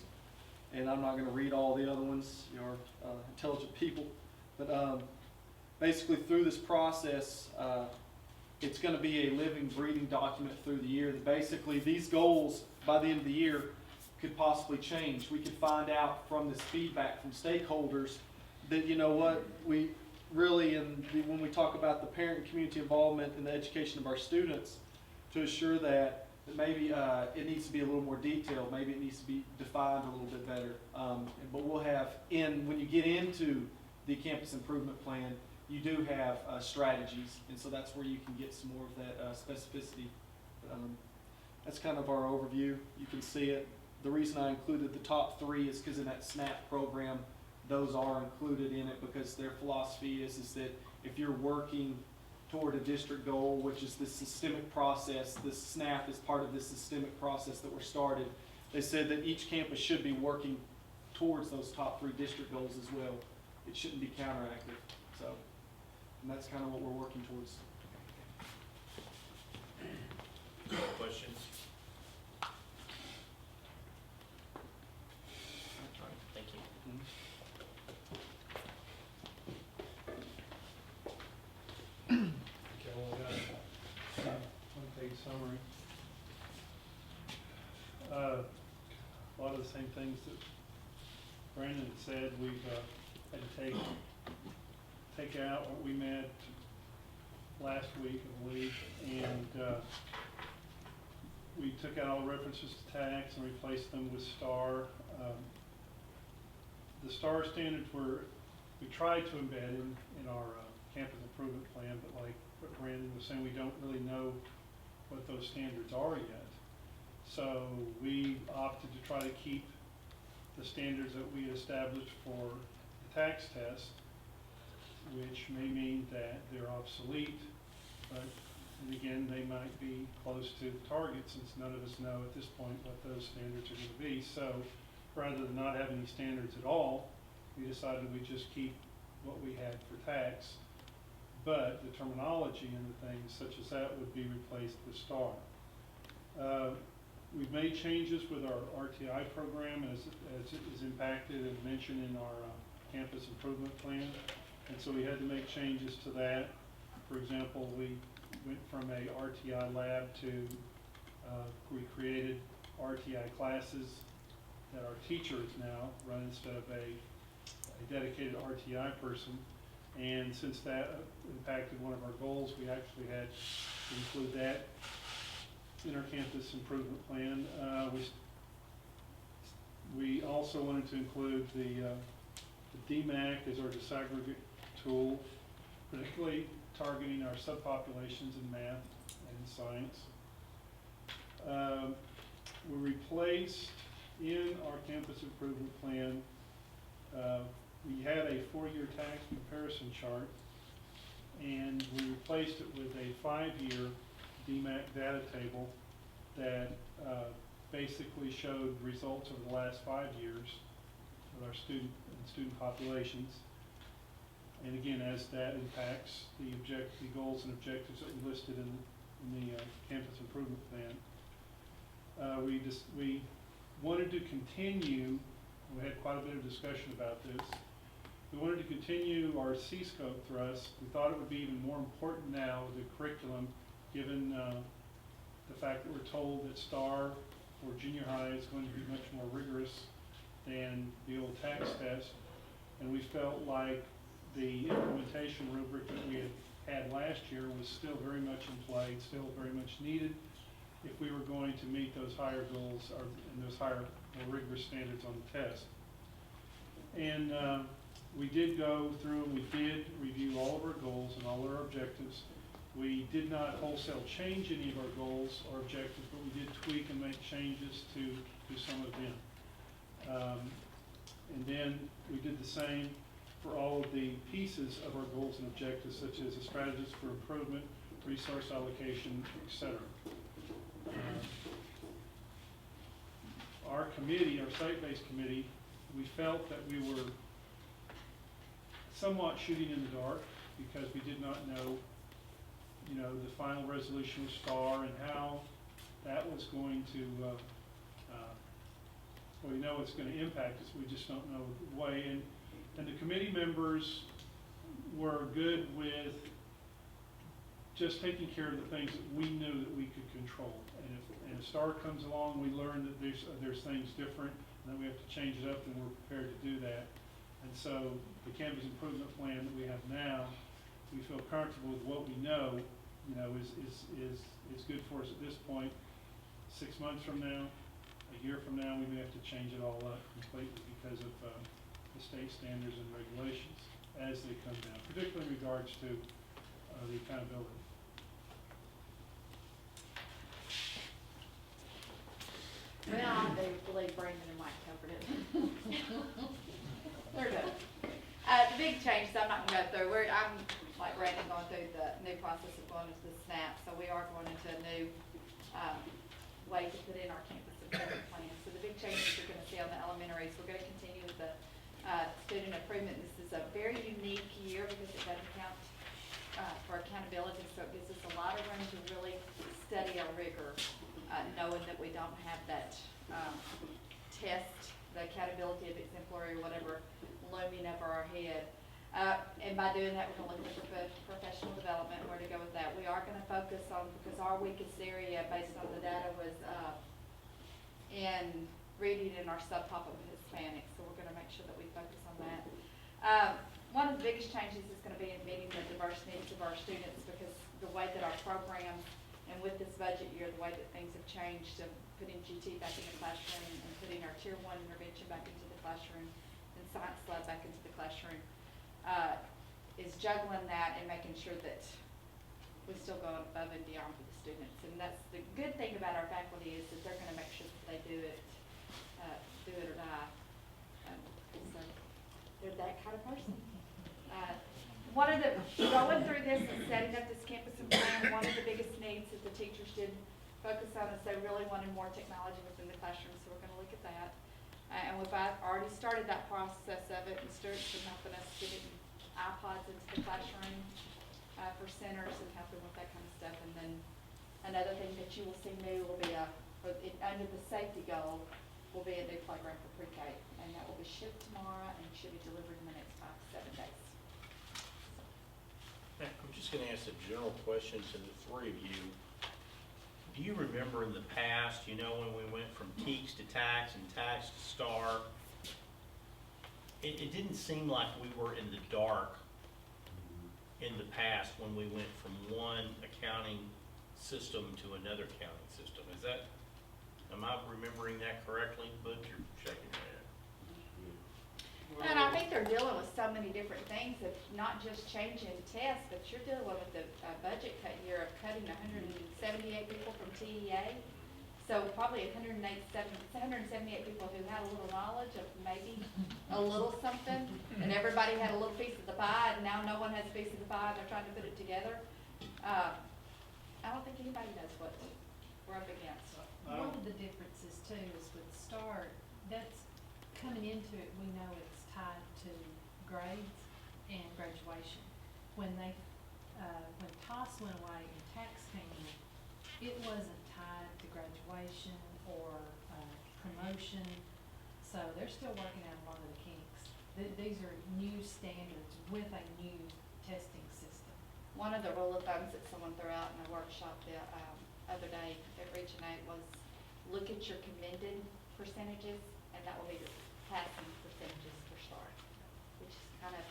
And I'm not going to read all the other ones, you're intelligent people. But basically through this process, it's going to be a living, breathing document through the year that basically these goals by the end of the year could possibly change. We could find out from this feedback from stakeholders that, you know what, we really, when we talk about the parent and community involvement in the education of our students, to assure that maybe it needs to be a little more detailed, maybe it needs to be defined a little bit better. But we'll have, when you get into the campus improvement plan, you do have strategies, and so that's where you can get some more of that specificity. That's kind of our overview. You can see it. The reason I included the top three is because in that SNAP program, those are included in it because their philosophy is that if you're working toward a district goal, which is this systemic process, this SNAP is part of this systemic process that we're started they said that each campus should be working towards those top 3 district goals as well. It shouldn't be counteractive, so, and that's kind of what we're working towards. Questions? All right, thank you. Okay, well, we got one-page summary. A lot of the same things that Brandon had said, we've had to take out what we met last week, I believe, and we took out all references to tax and replaced them with STAR. The STAR standards we tried to embed in our campus improvement plan, but like what Brandon was saying, we don't really know what those standards are yet. So we opted to try to keep the standards that we established for the tax test, which may mean that they're obsolete, but and again, they might be close to the target, since none of us know at this point what those standards are going to be. So rather than not have any standards at all, we decided we'd just keep what we had for tax, but the terminology and the things such as that would be replaced with STAR. We've made changes with our RTI program as it is impacted and mentioned in our campus improvement plan, and so we had to make changes to that. For example, we went from a RTI lab to, we created RTI classes that our teachers now run instead of a dedicated RTI person. And since that impacted one of our goals, we actually had to include that in our campus improvement plan. We also wanted to include the DMAC as our disaggregate tool, particularly targeting our subpopulations in math and science. We replaced in our campus improvement plan, we had a 4-year tax comparison chart, and we replaced it with a 5-year DMAC data table that basically showed results over the last 5 years with our student populations. And again, as that impacts the goals and objectives that we listed in the campus improvement plan. We wanted to continue, we had quite a bit of discussion about this, we wanted to continue our C-scope thrust. We thought it would be even more important now with the curriculum, given the fact that we're told that STAR for junior high is going to be much more rigorous than the old tax test. And we felt like the implementation rubric that we had last year was still very much in play, still very much needed if we were going to meet those higher goals and those higher, more rigorous standards on the test. And we did go through and we did review all of our goals and all our objectives. We did not wholesale change any of our goals or objectives, but we did tweak and make changes to some of them. And then we did the same for all of the pieces of our goals and objectives, such as the strategies for improvement, resource allocation, etc. Our committee, our site-based committee, we felt that we were somewhat shooting in the dark because we did not know, the final resolution of STAR and how that was going to, we know it's going to impact us, we just don't know the way. And the committee members were good with just taking care of the things that we knew that we could control. And if STAR comes along, we learn that there's things different and that we have to change it up, and we're prepared to do that. And so the campus improvement plan that we have now, we feel comfortable with what we know, is good for us at this point. 6 months from now, a year from now, we may have to change it all up completely because of the state standards and regulations as they come down, particularly in regards to the accountability. Well, I do believe Brandon and Mike covered it. They're good. The big changes I'm not gonna go through, I'm like Brandon going through the new process of going into the SNAP, so we are going into a new way to put in our campus improvement plan. So the big changes you're gonna see on the elementaries. We're gonna continue with the, student improvement. This is a very unique year because it doesn't count, for accountability, so it gives us a lot of room to really study our rigor, knowing that we don't have that, test, the accountability of exemplary, whatever, looming over our head. And by doing that, we're gonna look at the professional development, where to go with that. We are gonna focus on, because our weakest area, based on the data, was, in reading in our subtop of Hispanic, so we're gonna make sure that we focus on that. One of the biggest changes is gonna be in meeting the diverse needs of our students, because the way that our program, and with this budget year, the way that things have changed, of putting GT back in the classroom, and putting our Tier 1 intervention back into the classroom, and Science Lab back into the classroom, is juggling that and making sure that we still go above and beyond for the students. And that's the good thing about our faculty, is that they're gonna make sure that they do it or die. So they're that kind of person. One of the, going through this and setting up this campus and plan, one of the biggest needs that the teachers did focus on is they really wanted more technology within the classroom, so we're gonna look at that. And we've already started that process of it, and Stuart's been helping us get iPods into the classroom, for centers, and helping with that kind of stuff. And then another thing that you will see new will be under the safety goal, will be a new playground for pre-K, and that will be shipped tomorrow and should be delivered in the next 5 to 7 days. I'm just gonna ask a general question to the three of you. Do you remember in the past, you know, when we went from TEKS to TAX and TAX to STAR, it didn't seem like we were in the dark in the past when we went from one accounting system to another accounting system. Am I remembering that correctly? Butch, you're shaking your head. And I think they're dealing with so many different things, of not just changing tests, but you're dealing with the budget cut year of cutting 178 people from TEA. So probably 178 people who had a little knowledge of maybe a little something, and everybody had a little piece of the pie, and now no one has a piece of the pie, and they're trying to put it together. I don't think anybody knows what we're up against. One of the differences too is with START, that's coming into it, we know it's tied to grades and graduation. When TOS went away and TAX came in, it wasn't tied to graduation or promotion, so they're still working out a lot of the kinks. These are new standards with a new testing system. One of the rule of thumbs that someone threw out in a workshop the other day at Region 8 was, look at your commended percentages, and that will be your passing percentages for STAR, which is kind of.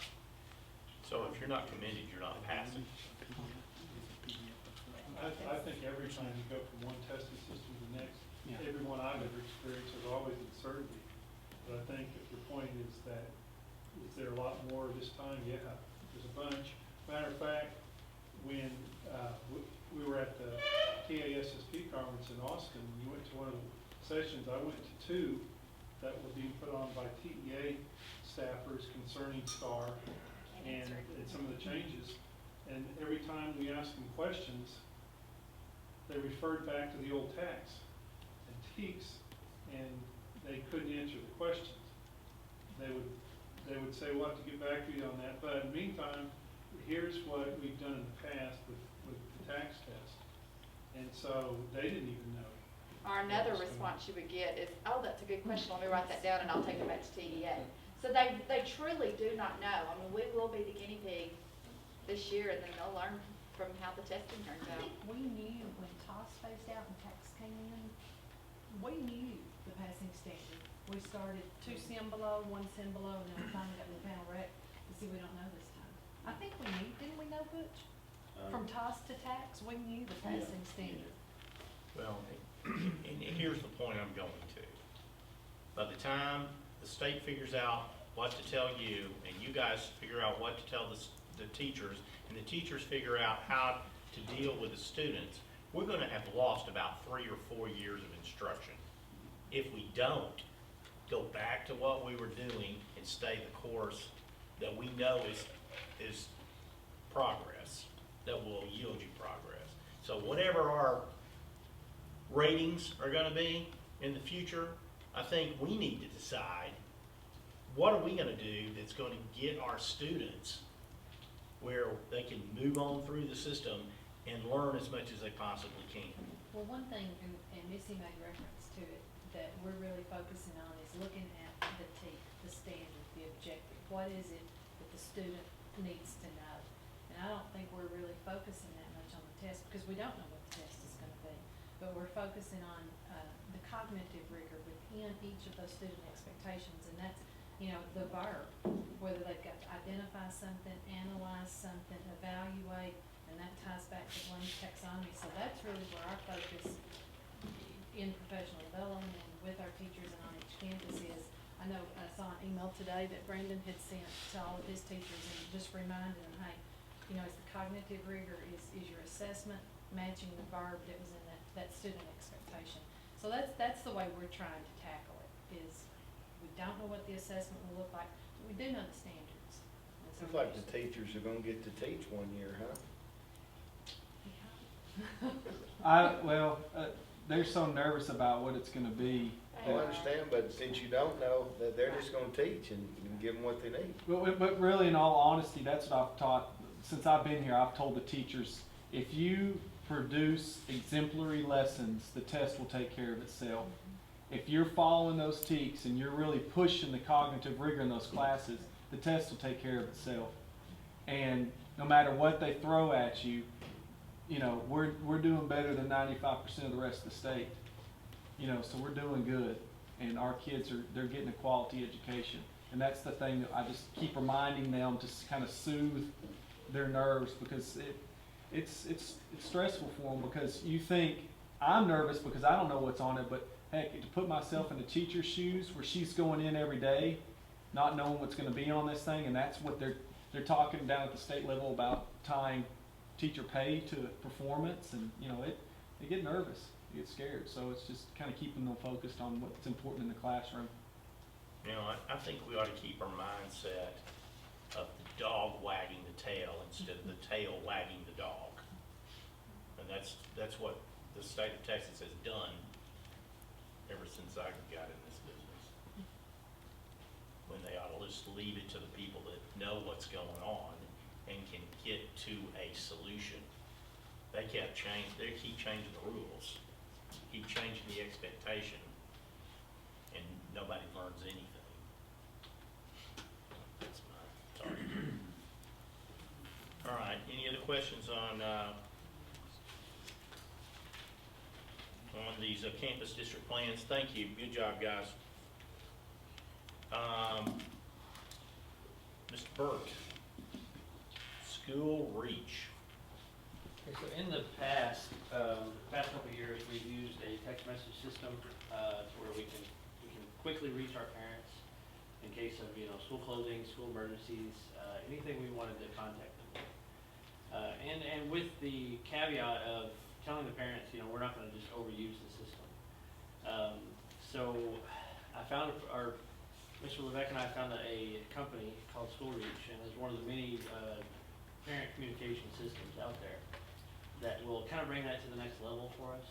So if you're not commended, you're not passing. I think every time you go from one testing system to the next, every one I've ever experienced, there's always uncertainty. But I think if your point is that, is there a lot more this time? Yeah, there's a bunch. Matter of fact, when we were at the TASSP conference in Austin, you went to one of the sessions, I went to 2 that were being put on by TEA staffers concerning STAR and some of the changes. And every time we asked them questions, they referred back to the old tax and TEKS, and they couldn't answer the questions. They would say, we'll have to get back to you on that, but in the meantime, here's what we've done in the past with the tax test. And so they didn't even know. Or another response you would get is, oh, that's a good question, let me write that down and I'll take it back to TEA. So they truly do not know. I mean, we will be the guinea pig this year, and then they'll learn from how the testing turns I out. think we knew when TOS phased out and TAX came in, we knew the passing standard. We started 2 sim below, 1 sim below, and then we finally got the panel rec to see we don't know this time. I think we knew, didn't we know, Butch? From TOS to TAX, we knew the passing standard. Well, and here's the point I'm going to. By the time the state figures out what to tell you, and you guys figure out what to tell the teachers, and the teachers figure out how to deal with the students, we're gonna have lost about 3 or 4 years of instruction. If we don't go back to what we were doing and stay the course that we know is progress, that will yield you progress. So whatever our ratings are gonna be in the future, I think we need to decide, what are we gonna do that's gonna get our students where they can move on through the system and learn as much as they possibly can? Well, one thing, and Missy made reference to it, that we're really focusing on is looking at the the standard, the objective. What is it that the student needs to know? And I don't think we're really focusing that much on the test, because we don't know what the test is gonna be. But we're focusing on, the cognitive rigor within each of those student expectations, and that's, the verb, whether they've got to identify something, analyze something, evaluate, and that ties back to Bloom's taxonomy. So that's really where our focus in professional development and with our teachers and on each campus is. I know I saw an email today that Brandon had sent to all of his teachers and just reminded them, hey, it's the cognitive rigor is your assessment matching the verb that was in that student expectation. So that's the way we're trying to tackle it, is we don't know what the assessment will look like, but we do know the standards. And so Seems we're like the just- teachers are gonna get to teach one year, huh? They're so nervous about what it's gonna be. I understand, but since you don't know, that they're just gonna teach and give them what they need. But really, in all honesty, that's what I've taught, since I've been here, I've told the teachers, if you produce exemplary lessons, the test will take care of itself. If you're following those TEKS and you're really pushing the cognitive rigor in those classes, the test will take care of itself. And no matter what they throw at you, we're doing better than 95% of the rest of the state. So we're doing good, and our kids they're getting a quality education. And that's the thing that I just keep reminding them to kind of soothe their nerves, because it's stressful for them, because you think, I'm nervous because I don't know what's on it, but heck, to put myself in the teacher's shoes where she's going in every day, not knowing what's going to be on this thing, and that's what they're talking down at the state level about, tying teacher pay to performance, and they get nervous, they get scared. So it's just kind of keeping them focused on what's important in the classroom. I think we ought to keep our mindset of the dog wagging the tail instead of the tail wagging the dog. And that's what the state of Texas has done ever since I got in this business. When they ought to just leave it to the people that know what's going on and can get to a solution. They keep changing the rules, keep changing the expectation, and nobody learns anything. That's my target. All right, any other questions on these campus district plans? Thank you, good job, guys. Mr. Burke, school reach. Okay, so in the past couple of years, we've used a text message system to where we can quickly reach our parents in case of school closings, school emergencies, anything we wanted to contact them with. And with the caveat of telling the parents, we're not going to just overuse the system. So I found Mr. Levesque and I found a company called School Reach, and it's one of the many parent communication systems out there that will kind of bring that to the next level for us.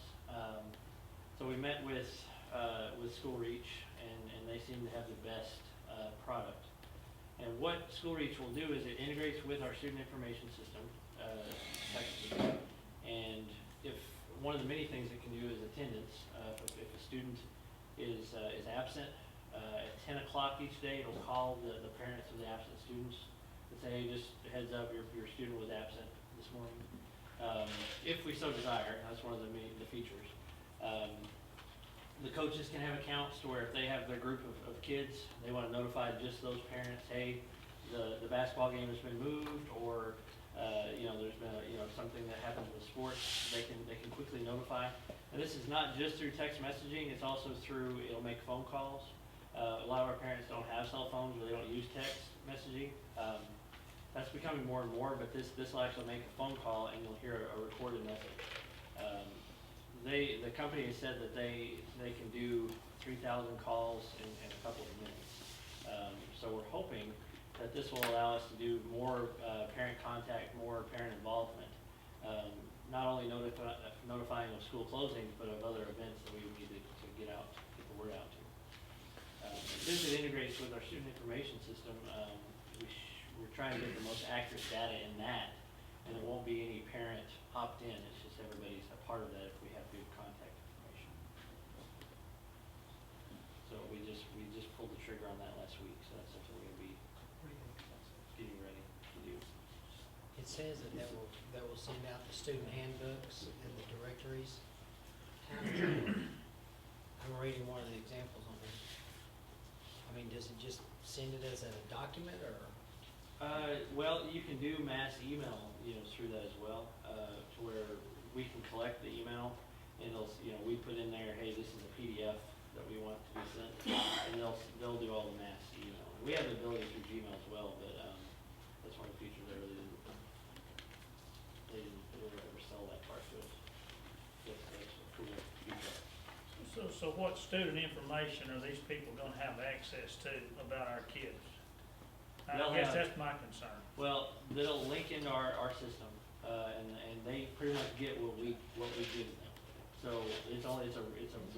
So we met with School Reach, and they seem to have the best product. And what School Reach will do is it integrates with our student information system, technically. And if one of the many things it can do is attendance. If a student is absent at 10 o'clock each day, it'll call the parents of the absent students and say, hey, just a heads up, your student was absent this morning. If we so desire, that's one of the features. The coaches can have accounts to where if they have their group of kids, they want to notify just those parents, hey, the basketball game has been moved, or there's been something that happens with sports, they can quickly notify. And this is not just through text messaging, it's also through, it'll make phone calls. A lot of our parents don't have cell phones, or they don't use text messaging. That's becoming more and more, but this will actually make a phone call and you'll hear a recorded message. The company has said that they can do 3,000 calls in a couple of minutes. So we're hoping that this will allow us to do more parent contact, more parent involvement, not only notifying of school closings, but of other events that we need to get the word out to. Since it integrates with our student information system, we're trying to get the most accurate data in that, and there won't be any parent opt-in, it's just everybody's a part of that if we have good contact information. So we just pulled the trigger on that last week, so that's something we're gonna be getting ready to do. It says that will send out the student handbooks and the directories. I'm reading one of the examples on this. I mean, does it just send it as a document, or? Well, you can do mass email, through that as well, to where we can collect the email, and we put in there, hey, this is a PDF that we want to be sent, and they'll do all the mass email. We have the ability through Gmail as well, but, that's one of the features they really didn't ever sell that part to us. That's a cool feature. So what student information are these people gonna have access to about our kids? I They'll guess have- that's my concern. Well, they'll link into our system, and they pretty much get what we give them. So it's a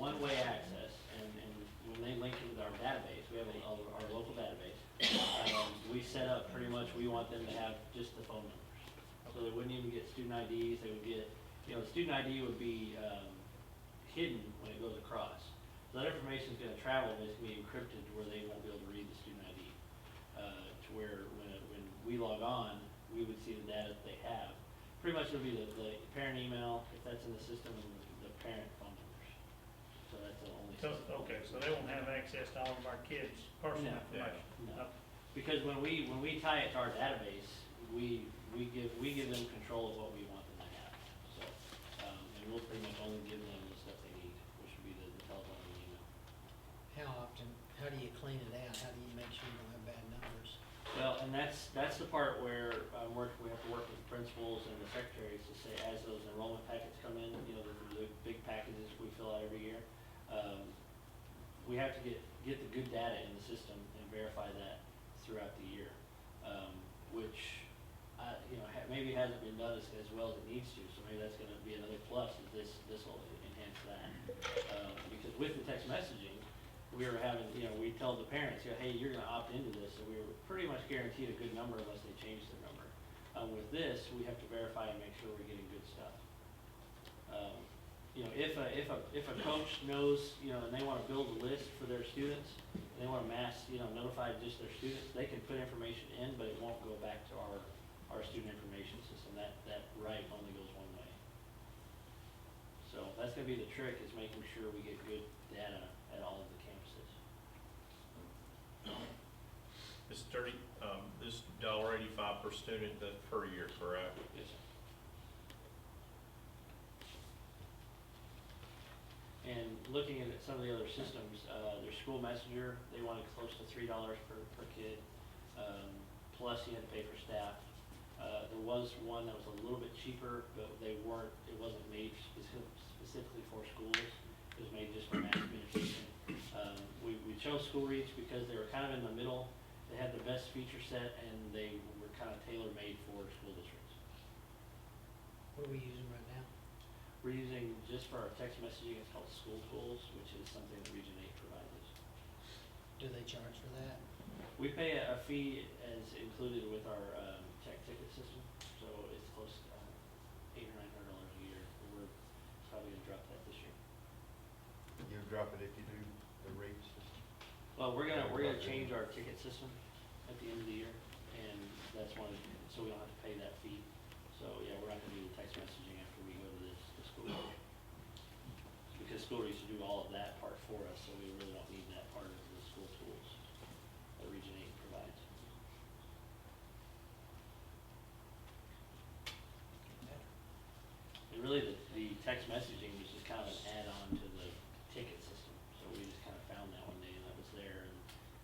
one-way access, and when they link into our database, we have our local database. We set up pretty much, we want them to have just the phone numbers. So they wouldn't even get student IDs, they would get, the student ID would be, hidden when it goes across. So that information is gonna travel, but it's gonna be encrypted to where they won't be able to read the student ID. To where when we log on, we would see the data that they have. Pretty much it'll be the parent email, if that's in the system, and the parent phone numbers. So that's the only system. Okay, so they won't have access to all of our kids' personal No. information? No. Because when we tie it to our database, we give them control of what we want them to have. So, and we'll pretty much only give them the stuff they need, which would be the telephone and the email. How do you clean it out? How do you make sure you don't have bad numbers? Well, and that's the part where we have to work with the principals and the secretaries to say, as those enrollment packets come in, the big packages we fill out every year, we have to get the good data in the system and verify that throughout the year, which maybe hasn't been done as well as it needs to. So maybe that's going to be another plus. Is this will enhance that, because with the text messaging, we were having, we tell the parents, hey, you're gonna opt into this, so we were pretty much guaranteed a good number unless they changed their number. With this, we have to verify and make sure we're getting good stuff. If a coach knows, and they wanna build a list for their students, and they wanna notify just their students, they can put information in, but it won't go back to our student information system. That right only goes one way. So that's gonna be the trick, is making sure we get good data at all of the campuses. This this $1.85 per student, that's per year, correct? Yes, sir. And looking at some of the other systems, their school messenger, they wanted close to $3 per kid, plus you had to pay for staff. There was one that was a little bit cheaper, but it wasn't made specifically for schools. It was made just for mass communication. We chose School Reach because they were kind of in the middle. They had the best feature set, and they were kind of tailor-made for school districts. What are we using right now? We're using, just for our text messaging, it's called School Tools, which is something that Region 8 provides us. Do they charge for that? We pay a fee as included with our tech ticket system, so it's close to $800 or $900 a year. We're probably gonna drop that this year. You drop it if you do the rate system? Well, we're gonna change our ticket system at the end of the year, and that's one, so we don't have to pay that fee. So, yeah, we're not gonna do the text messaging after we go to the School Reach. Because School Reach will do all of that part for us, so we really don't need that part of the School Tools that Region 8 provides. And really, the text messaging was just kind of an add-on to the ticket system. So we just kind of found that one day, and that was there, and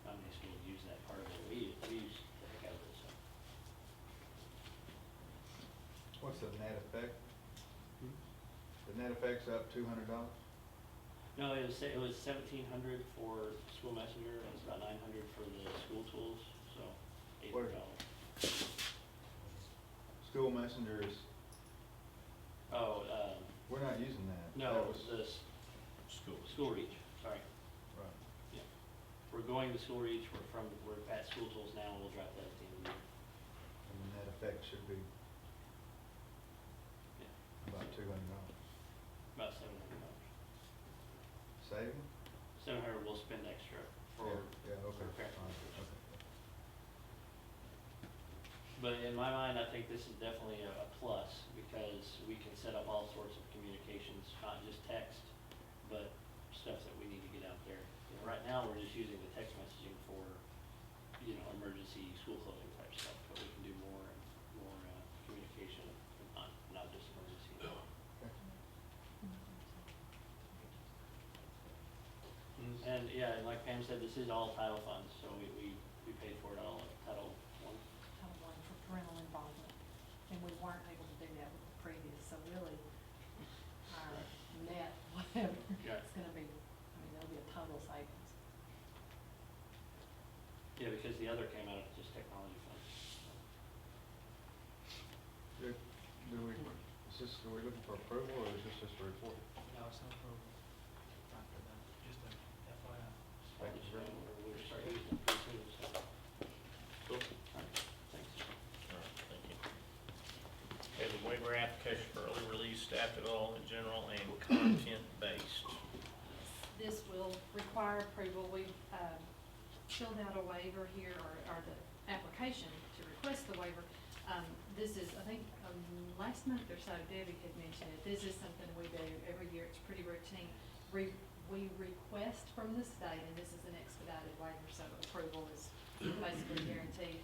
not many schools use that part of it. We use the heck out of it, so. What's the net effect? The net effect's up $200? No, it was 1,700 for School Messenger, and it's about 900 for the School Tools, so $800. School Messenger is, Oh, we're not using that. no, That was- the School Reach, sorry. Right. we're going to School Reach, we're at School Tools now, and we'll drop that at the end of the year. And the net effect should be Yeah, about $200. about $700. Saving? 700 we'll spend extra for, Yeah, okay. for parent Fine, teachers. okay. But in my mind, I think this is definitely a plus, because we can set up all sorts of communications, not just text, but stuff that we need to get out there. You know, right now, we're just using the text messaging for, you know, emergency school closing type stuff, but we can do more communication, not just emergency. And yeah, and like Pam said, this is all title funds, so we paid for it all at Title I. Title I for parental involvement, and we weren't able to do that with the previous, so really, our net, whatever, Yeah. it's gonna be, I mean, there'll be a total savings. Yeah, because the other came out of just technology funds. Are we looking for approval, or is this just a report? No, it's not approval. Not for that, just a FYI. Thank you, sir. We'll start using it pretty soon, so. Cool. All right, thanks. All right, thank you. Okay, the waiver application for early release, staff development, general and content-based. This will require approval. We've filled out a waiver here, or the application to request the waiver. This is, I think, last month or so, Debbie had mentioned it. This is something we do every year. It's pretty routine. We request from the state, and this is an expedited waiver, so approval is basically guaranteed,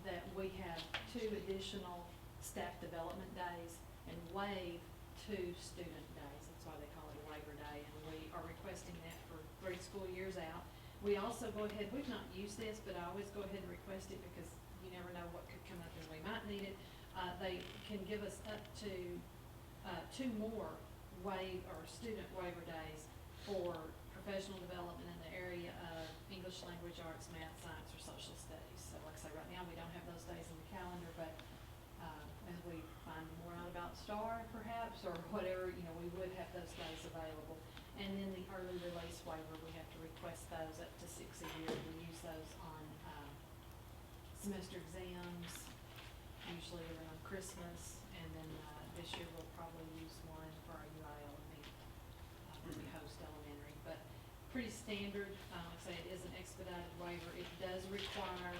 that we have 2 additional staff development days and waive 2 student days. That's why they call it a waiver day, and we are requesting that for 3 school years out. We also go ahead, we've not used this, but I always go ahead and request it because you never know what could come up and we might need it. They can give us up to 2 more student waiver days for professional development in the area of English language, arts, math, science, or social studies. So like I say, right now, we don't have those days in the calendar, but as we find more out about STAR perhaps, or whatever, you know, we would have those days available. And then the early release waiver, we have to request those up to 6 a year. We use those on semester exams, usually around Christmas, and then this year we'll probably use one for our UIL meet when we host elementary. But pretty standard, like I say, it is an expedited waiver. It does require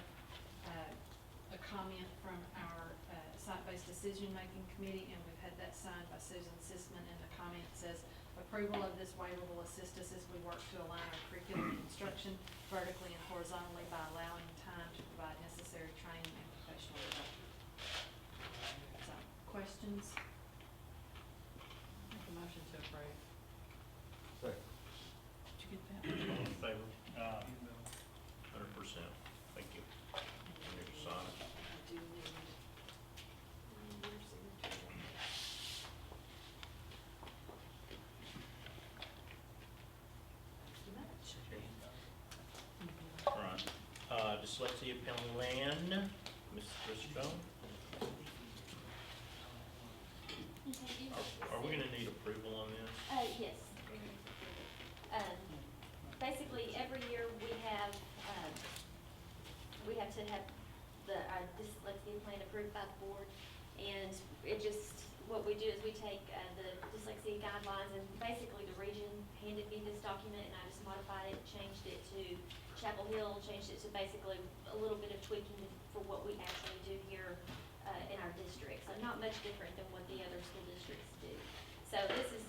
a comment from our site-based decision-making committee, and we've had that signed by Susan Sisman, and the comment says, approval of this waiver will assist us as we work to align our curriculum and instruction vertically and horizontally by allowing time to provide necessary training and professional development. So, questions? Make a motion to approve. Second. Did you get that? All in favor? 100%. Thank you. Here's your sign. I do need your signature. All right. Dyslexia Penny Land, Mrs. Christopher. Are we gonna need approval on this? Yes. Basically, every year we have to have our dyslexia plan approved by the board. And it just, what we do is we take the dyslexia guidelines, and basically the region handed me this document, and I just modified it, changed it to Chapel Hill, changed it to basically a little bit of tweaking for what we actually do here in our district. So not much different than what the other school districts do. So this is,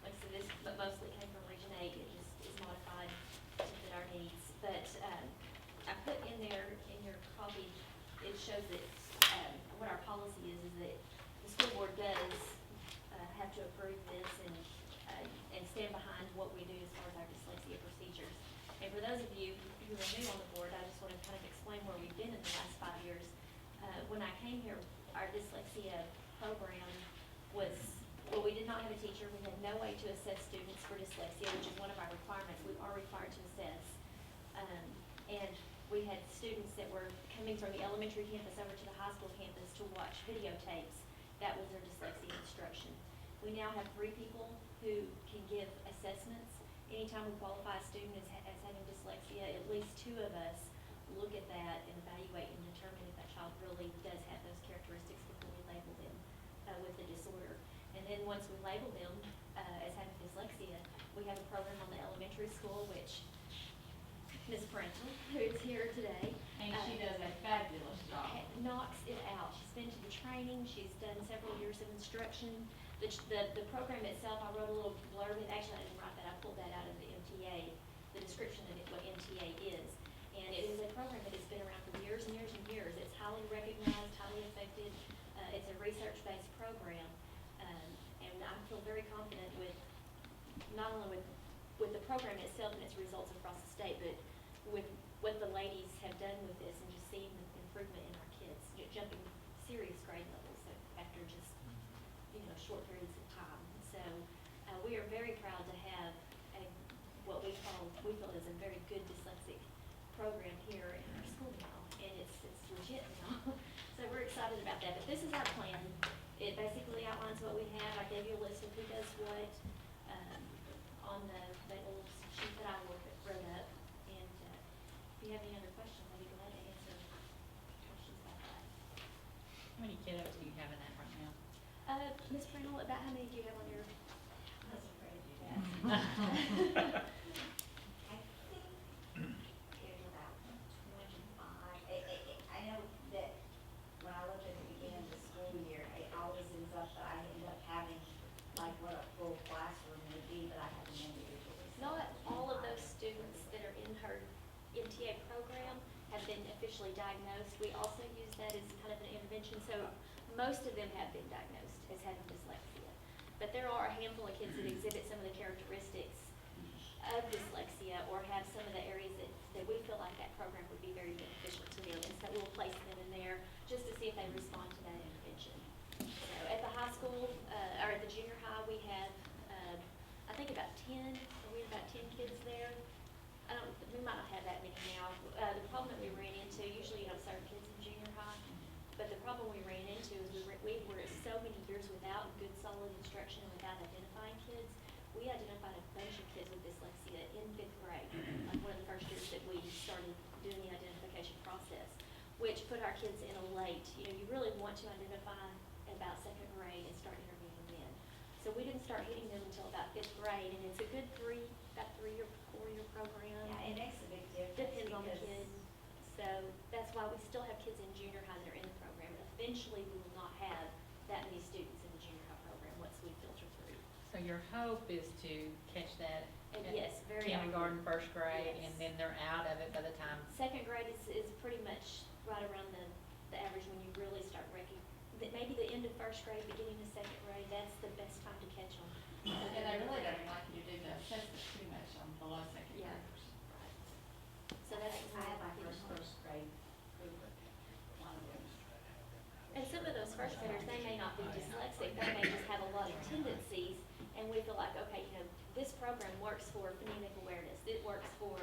like I said, this but mostly came from Region 8. It just is modified to fit our needs. But I put in there, in your copy, it shows that what our policy is that the school board does have to approve this and stand behind what we do as far as our dyslexia procedures. And for those of you who are new on the board, I just want to kind of explain where we've been in the last 5 years. When I came here, our dyslexia program was, well, we did not have a teacher. We had no way to assess students for dyslexia, which is one of our requirements. We are required to assess. And we had students that were coming from the elementary campus over to the high school campus to watch videotapes. That was their dyslexia instruction. We now have 3 people who can give assessments, anytime we qualify a student as having dyslexia, at least 2 of us look at that and evaluate and determine if that child really does have those characteristics before we label them with the disorder. And then once we label them as having dyslexia, we have a program on the elementary school, which Ms. Parental, who is here today, And she does a fabulous job. knocks it out. She's been to the training, she's done several years of instruction. The program itself, I wrote a little blurb, actually I didn't write that, I pulled that out of the MTA, the description of it, what MTA is. And it is a program that has been around for years and years and years. It's highly recognized, highly effective. It's a research-based program. And I feel very confident with, not only with the program itself and its results across the state, but with what the ladies have done with this and just seeing the improvement in our kids, jumping serious grade levels after just, short periods of time. So we are very proud to have what we feel is a very good dyslexic program here in our school now, and it's legit now. So we're excited about that. But this is our plan. It basically outlines what we have. I gave you a list of who does what on that little sheet that I wrote up. And if you have any other questions, I'd be glad to answer questions about that. How many kiddos do you have in that right now? Ms. Pringle, about how many do you have on your? I was afraid you'd Yeah. I think there's about 25. I know that when I looked at the beginning of the school year, it always ends up that I end up having like what a full classroom would be, but I have an individual. Not all of those students that are in her MTA program have been officially diagnosed. We also use that as kind of an intervention. So most of them have been diagnosed as having dyslexia. But there are a handful of kids that exhibit some of the characteristics of dyslexia or have some of the areas that we feel like that program would be very beneficial to them. And so we'll place them in there just to see if they respond to that intervention. So at the high school, or at the junior high, we have, I think about 10, we have about 10 kids there. We might not have that many now. The problem that we ran into, usually you don't serve kids in junior high, but the problem we ran into is we were so many years without good solid instruction and without identifying kids. We identified a bunch of kids with dyslexia in 5th grade, like one of the first years that we started doing the identification process, which put our kids in a late, you really want to identify at about 2nd grade and start intervening then. So we didn't start hitting them until about 5th grade, and it's a good about 3 or 4 year program. Yeah, it makes a big difference. Depends on the because- kid. So that's why we still have kids in junior high that are in the program. Eventually, we will not have that many students in the junior high program once we filter through. So your hope is to catch that And at yes, very kindergarten, often. 1st grade, Yes. and then they're out of it by the time. 2nd grade is pretty much right around the average when you really start maybe the end of 1st grade, beginning of 2nd grade, that's the best time to catch them. And I really don't like you to do the assessment too much on below second Yeah. graders. So that's. I have my first grade group, one of them. And some of those 1st graders, they may not be dyslexic, they may just have a lot of tendencies, and we feel like, okay, this program works for phonemic awareness, it works for,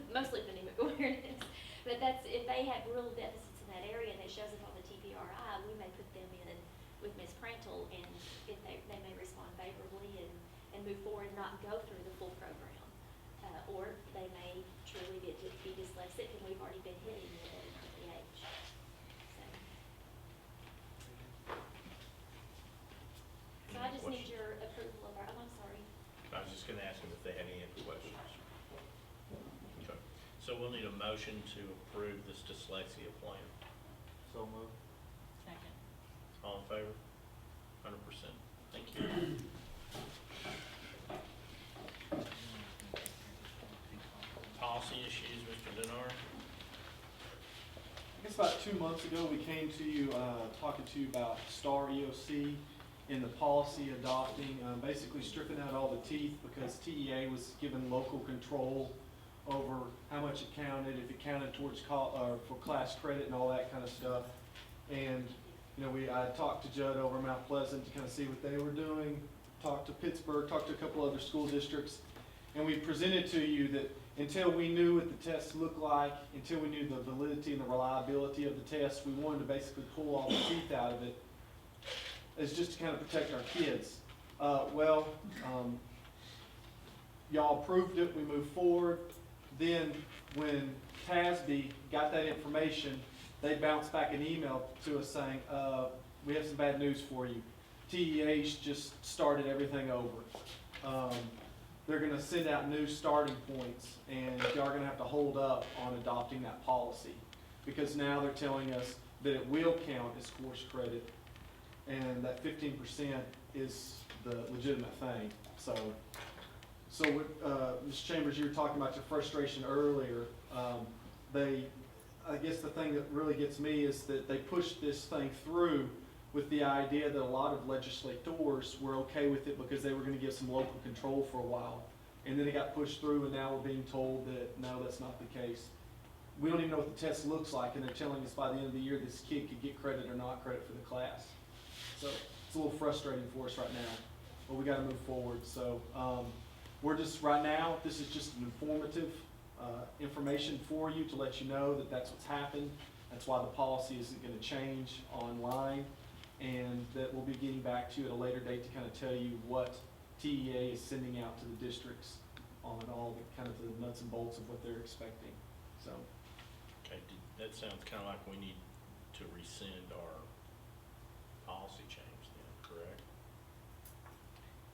mostly phonemic awareness. But if they have real deficits in that area and it shows up on the TPRI, we may put them in with Ms. Prantle, and if they may respond favorably and move forward and not go through the full program. Or they may truly be dyslexic, and we've already been hitting it at an early age. So I just need your approval of I'm sorry. I was just gonna ask them if they had any other questions. Okay, so we'll need a motion to approve this dyslexia plan. So moved. Second. All in favor? 100%. Thank you. Policy issues, Mr. Denar? I guess about 2 months ago, we came to you, talking to you about STAR EOC and the policy adopting, basically stripping out all the teeth because TEA was given local control over how much it counted, if it counted towards for class credit and all that kind of stuff. And, I talked to Judd over Mount Pleasant to kind of see what they were doing, talked to Pittsburgh, talked to a couple other school districts, and we presented to you that until we knew what the tests looked like, until we knew the validity and the reliability of the test, we wanted to basically pull all the teeth out of it, as just to kind of protect our kids. Well, y'all approved it, we moved forward. Then when TASB got that information, they bounced back an email to us saying, we have some bad news for you. TEA's just started everything over. They're gonna send out new starting points, and y'all are gonna have to hold up on adopting that policy. Because now they're telling us that it will count as course credit, and that 15% is the legitimate thing. So Ms. Chambers, you were talking about your frustration earlier. I guess the thing that really gets me is that they pushed this thing through with the idea that a lot of legislators were okay with it because they were gonna give some local control for a while. And then it got pushed through, and now we're being told that, no, that's not the case. We don't even know what the test looks like, and they're telling us by the end of the year this kid could get credit or not credit for the class. So it's a little frustrating for us right now, but we gotta move forward. So we're just, right now, this is just an informative information for you to let you know that that's what's happened. That's why the policy isn't gonna change online, and that we'll be getting back to you at a later date to kind of tell you what TEA is sending out to the districts on all the kind of the nuts and bolts of what they're expecting. So. Okay, that sounds kind of like we need to rescind our policy change then, correct?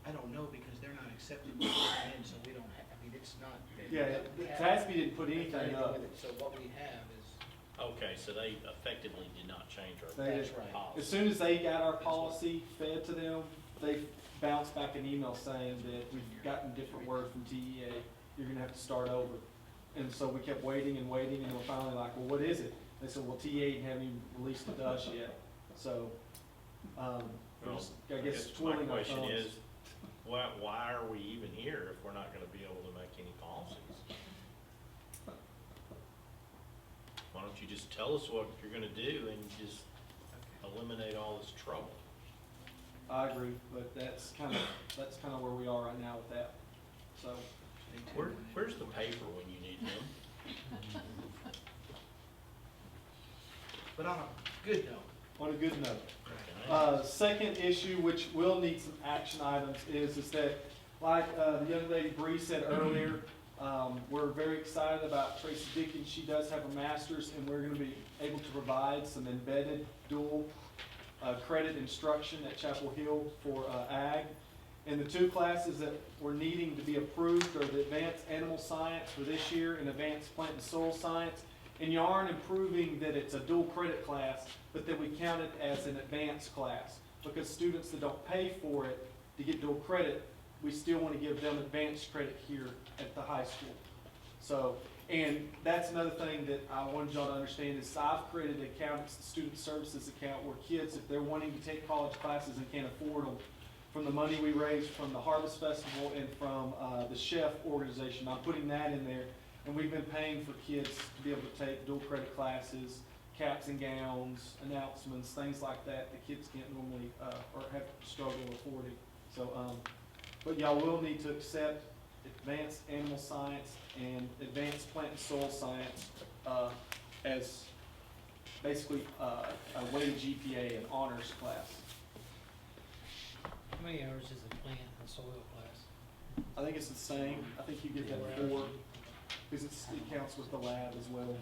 I don't know, because they're not accepting what we're in, so we don't have, I mean, it's not. Yeah, TASB didn't put anything up. So what we have is. Okay, so they effectively did not change our They- policy. As soon as they got our policy fed to them, they bounced back an email saying that we've gotten different word from TEA, you're gonna have to start over. And so we kept waiting and waiting, and we're finally like, well, what is it? They said, well, TEA haven't even released it to us yet. So, we're Well, just, I guess, twiddling our thumbs. My question is, why are we even here if we're not gonna be able to make any policies? Why don't you just tell us what you're gonna do and just eliminate all this trouble? I agree, but that's kind of where we are right now with that, so. Where's the paper when you need them? But on a good note. On a good note. Okay. Second issue, which will need some action items, is that, like the young lady Bree said earlier, we're very excited about Tracy Dickens. She does have a master's, and we're gonna be able to provide some embedded dual credit instruction at Chapel Hill for ag. And the two classes that we're needing to be approved are the Advanced Animal Science for this year and Advanced Plant and Soil Science. And you aren't improving that it's a dual credit class, but that we count it as an advanced class. Because students that don't pay for it to get dual credit, we still want to give them advanced credit here at the high school. So, and that's another thing that I wanted y'all to understand is I've created an account, it's the Student Services account, where kids, if they're wanting to take college classes and can't afford them, from the money we raise from the Harvest Festival and from the Chef organization, I'm putting that in there. And we've been paying for kids to be able to take dual credit classes, caps and gowns, announcements, things like that that kids can't normally, or have struggle affording. So, but y'all will need to accept Advanced Animal Science and Advanced Plant and Soil Science as basically a weighted GPA, an honors class. How many hours is a plant and soil class? I think it's the same. I think you get that 4, because it counts with the lab as well.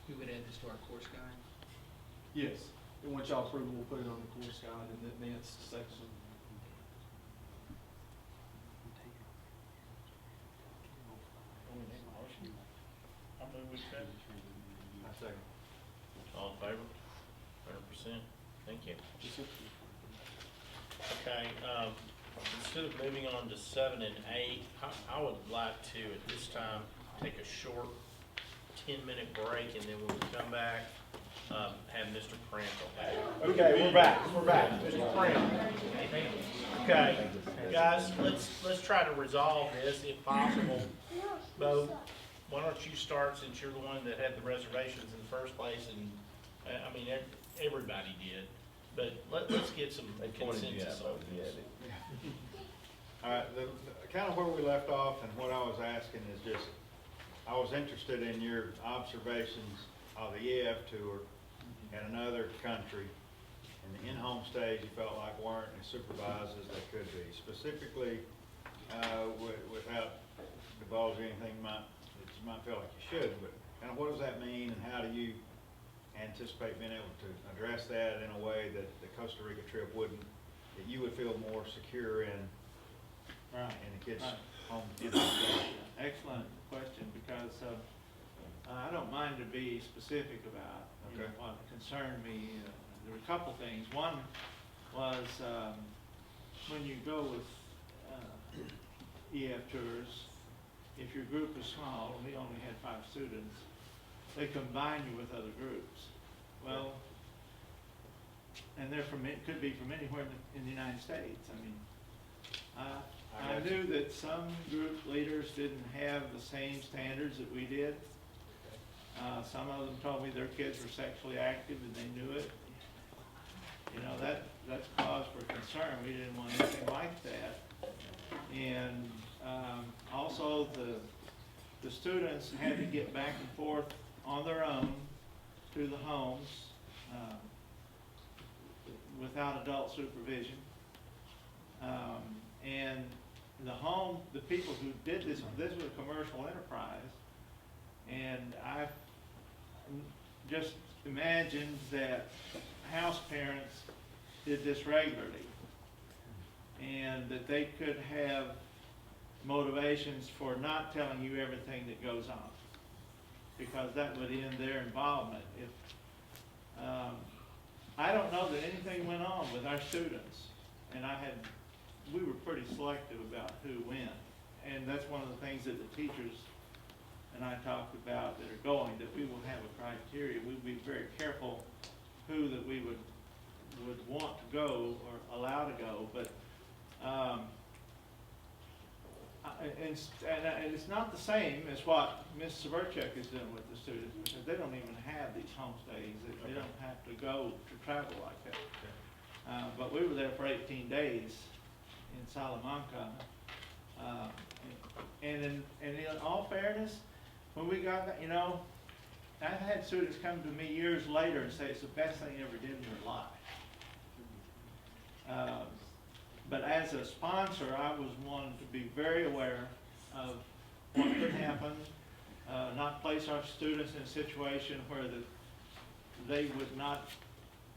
We would add this to our course guide. Yes, and once y'all approve it, we'll put it on the course guide in the advanced section. I'll move with that. I second. All in favor? 100%? Thank you. Okay, instead of moving on to 7 and 8, I would like to, at this time, take a short 10-minute break, and then when we come back, have Mr. Prantle back. Okay, we're back, Mr. Prantle. Okay, guys, let's try to resolve this if possible. Bo, why don't you start, since you're the one that had the reservations in the first place, and, I mean, everybody did, but let's get some They pointed you consensus out, on yeah, this. All right, kind of where we left off and what I was asking is just, I was interested in your observations of the EF tour in another country and the in-home stays you felt like weren't as supervised as they could be. Specifically, without divulging anything that you might feel like you should, but kind of what does that mean, and how do you anticipate being able to address that in a way that the Costa Rica trip wouldn't, that you would feel more secure in the kids' Right. home? Excellent question, because I don't mind to be specific about Okay. what concerned me. There were a couple things. One was when you go with EF tours, if your group is small, and we only had 5 students, they combine you with other groups. Well, and they're from, it could be from anywhere in the United States. I mean, I knew that some group leaders didn't have the same standards that we did. Some of them told me their kids were sexually active and they knew it. You know, that's cause for concern. We didn't want anything like that. And also the students had to get back and forth on their own to the homes without adult supervision. And the people who did this was a commercial enterprise, and I just imagined that house parents did this regularly, and that they could have motivations for not telling you everything that goes on, because that would end their involvement. If I don't know that anything went on with our students, and we were pretty selective about who went, and that's one of the things that the teachers and I talked about that are going, that we will have a criteria. We'd be very careful who that we would want to go or allow to go, but and it's not the same as what Ms. Severchek is doing with the students, because they don't even have these homestays. They don't have to go to travel like that. But we were there for 18 days in Salamanca, and in all fairness, when we got that, you know, I've had students come to me years later and say it's the best thing they ever did in their life. But as a sponsor, I was one to be very aware of what could happen, not place our students in a situation where they would not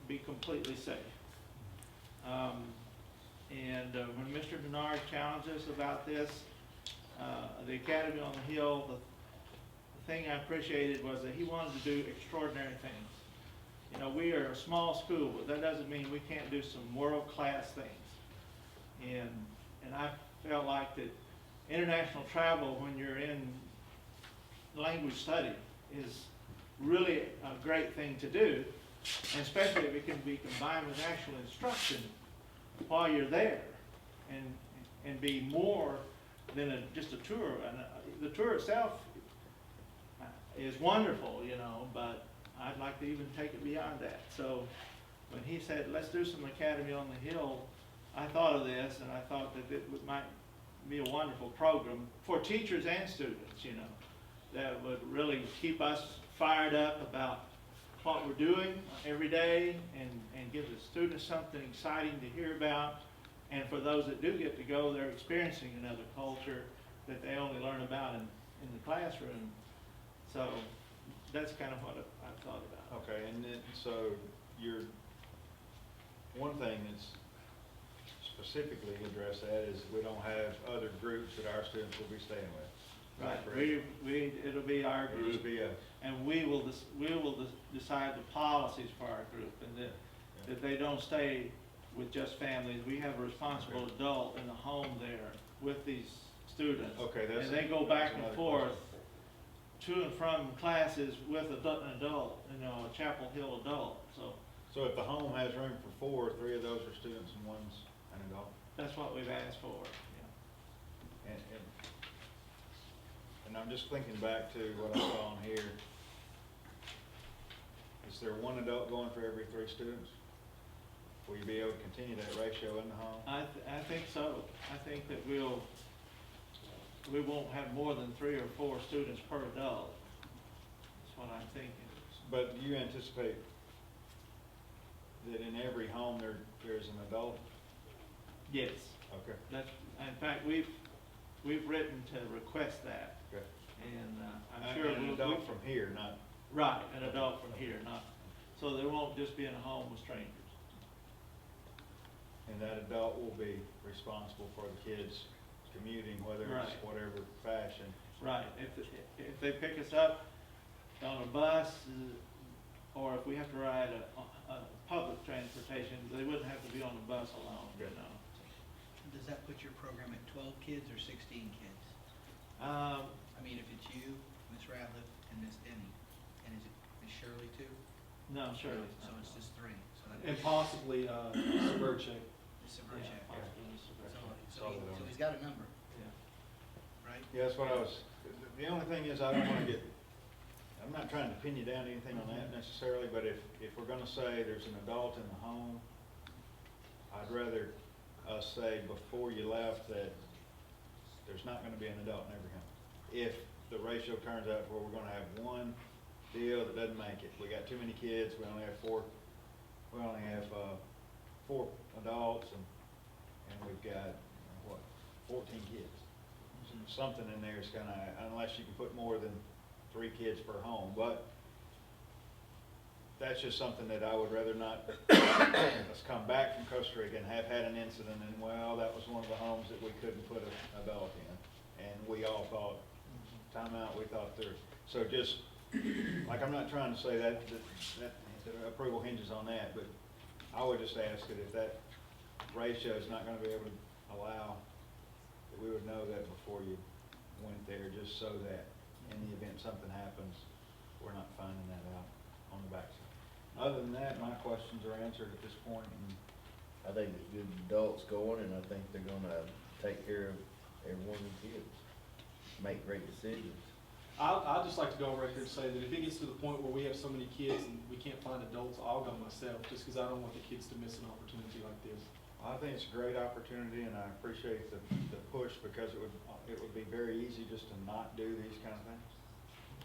be completely safe. When Mr. Denard challenged us about this, the Academy on the Hill, the thing I appreciated was that he wanted to do extraordinary things. You know, we are a small school, but that doesn't mean we can't do some world-class things. And I felt like that international travel, when you're in language study, is really a great thing to do, and especially if it can be combined with actual instruction while you're there, and be more than just a tour. And the tour itself is wonderful, you know, but I'd like to even take it beyond that. So when he said, let's do some Academy on the Hill, I thought of this, and I thought that it might be a wonderful program for teachers and students, you know, that would really keep us fired up about what we're doing every day, and give the students something exciting to hear about. And for those that do get to go, they're experiencing another culture that they only learn about in the classroom. So that's kind of what I thought about. Okay, and then, so one thing that's specifically addressed that is we don't have other groups that our students will be staying with. Right, Correct? it'll be our It'll group, just be us. and we will decide the policies for our group, and that they don't stay with just families. We have a responsible adult in the home there with these students. Okay, that's. And they go back that's and another forth question. to and from classes with an adult, you know, a Chapel Hill adult, so So if the home has room for 4, 3 of those are students and one's an adult? that's what we've asked for, yeah. And I'm just thinking back to what I saw on here. Is there one adult going for every 3 students? Will you be able to continue that ratio in the home? I think so. I think that we won't have more than 3 or 4 students per adult. That's what I'm thinking. But do you anticipate that in every home there's an adult? Yes, Okay. that's, in fact, we've written to request that, Okay. and, I'm sure An we'll. adult from here, not, Right, an adult from here, not, so they won't just be in a home with strangers. and that adult will be responsible for the kids commuting, whether it's Right. whatever fashion. Right, if they pick us up on a bus, or if we have to ride a public transportation, they wouldn't have to be on the bus alone, you Good. know. Does that put your program at 12 kids or 16 kids? I mean, if it's you, Miss Ratliff, and Miss Denny, and is it Miss Shirley too? No, surely. So it's just 3, so that. And possibly, Severcek. It's a virgin. Yeah, possibly So he's got a number, Yeah. right? Yeah, that's what I was, the only thing is, I don't wanna get, I'm not trying to pin you down to anything on that necessarily, but if we're gonna say there's an adult in the home, I'd rather us say before you left that there's not gonna be an adult in every home. If the ratio turns out where we're gonna have one deal that doesn't make it, we got too many kids, we only have four adults, and we've got, 14 kids. Something in there is gonna, unless you can put more than 3 kids per home, but that's just something that I would rather not, let's come back from Costa Rica and have had an incident, and well, that was one of the homes that we couldn't put an adult in, and we all thought, time out, we thought there, so just, like, I'm not trying to say that approval hinges on that, but I would just ask that if that ratio is not gonna be able to allow, that we would know that before you went there, just so that in the event something happens, we're not finding that out on the backside. Other than that, my questions are answered at this point, and I think it's good adults going, and I think they're gonna take care of every one of the kids, make great decisions. I'd just like to go on record and say that if it gets to the point where we have so many kids and we can't find adults, I'll go myself, just because I don't want the kids to miss an opportunity like this. I think it's a great opportunity, and I appreciate the push, because it would be very easy just to not do these kind of things.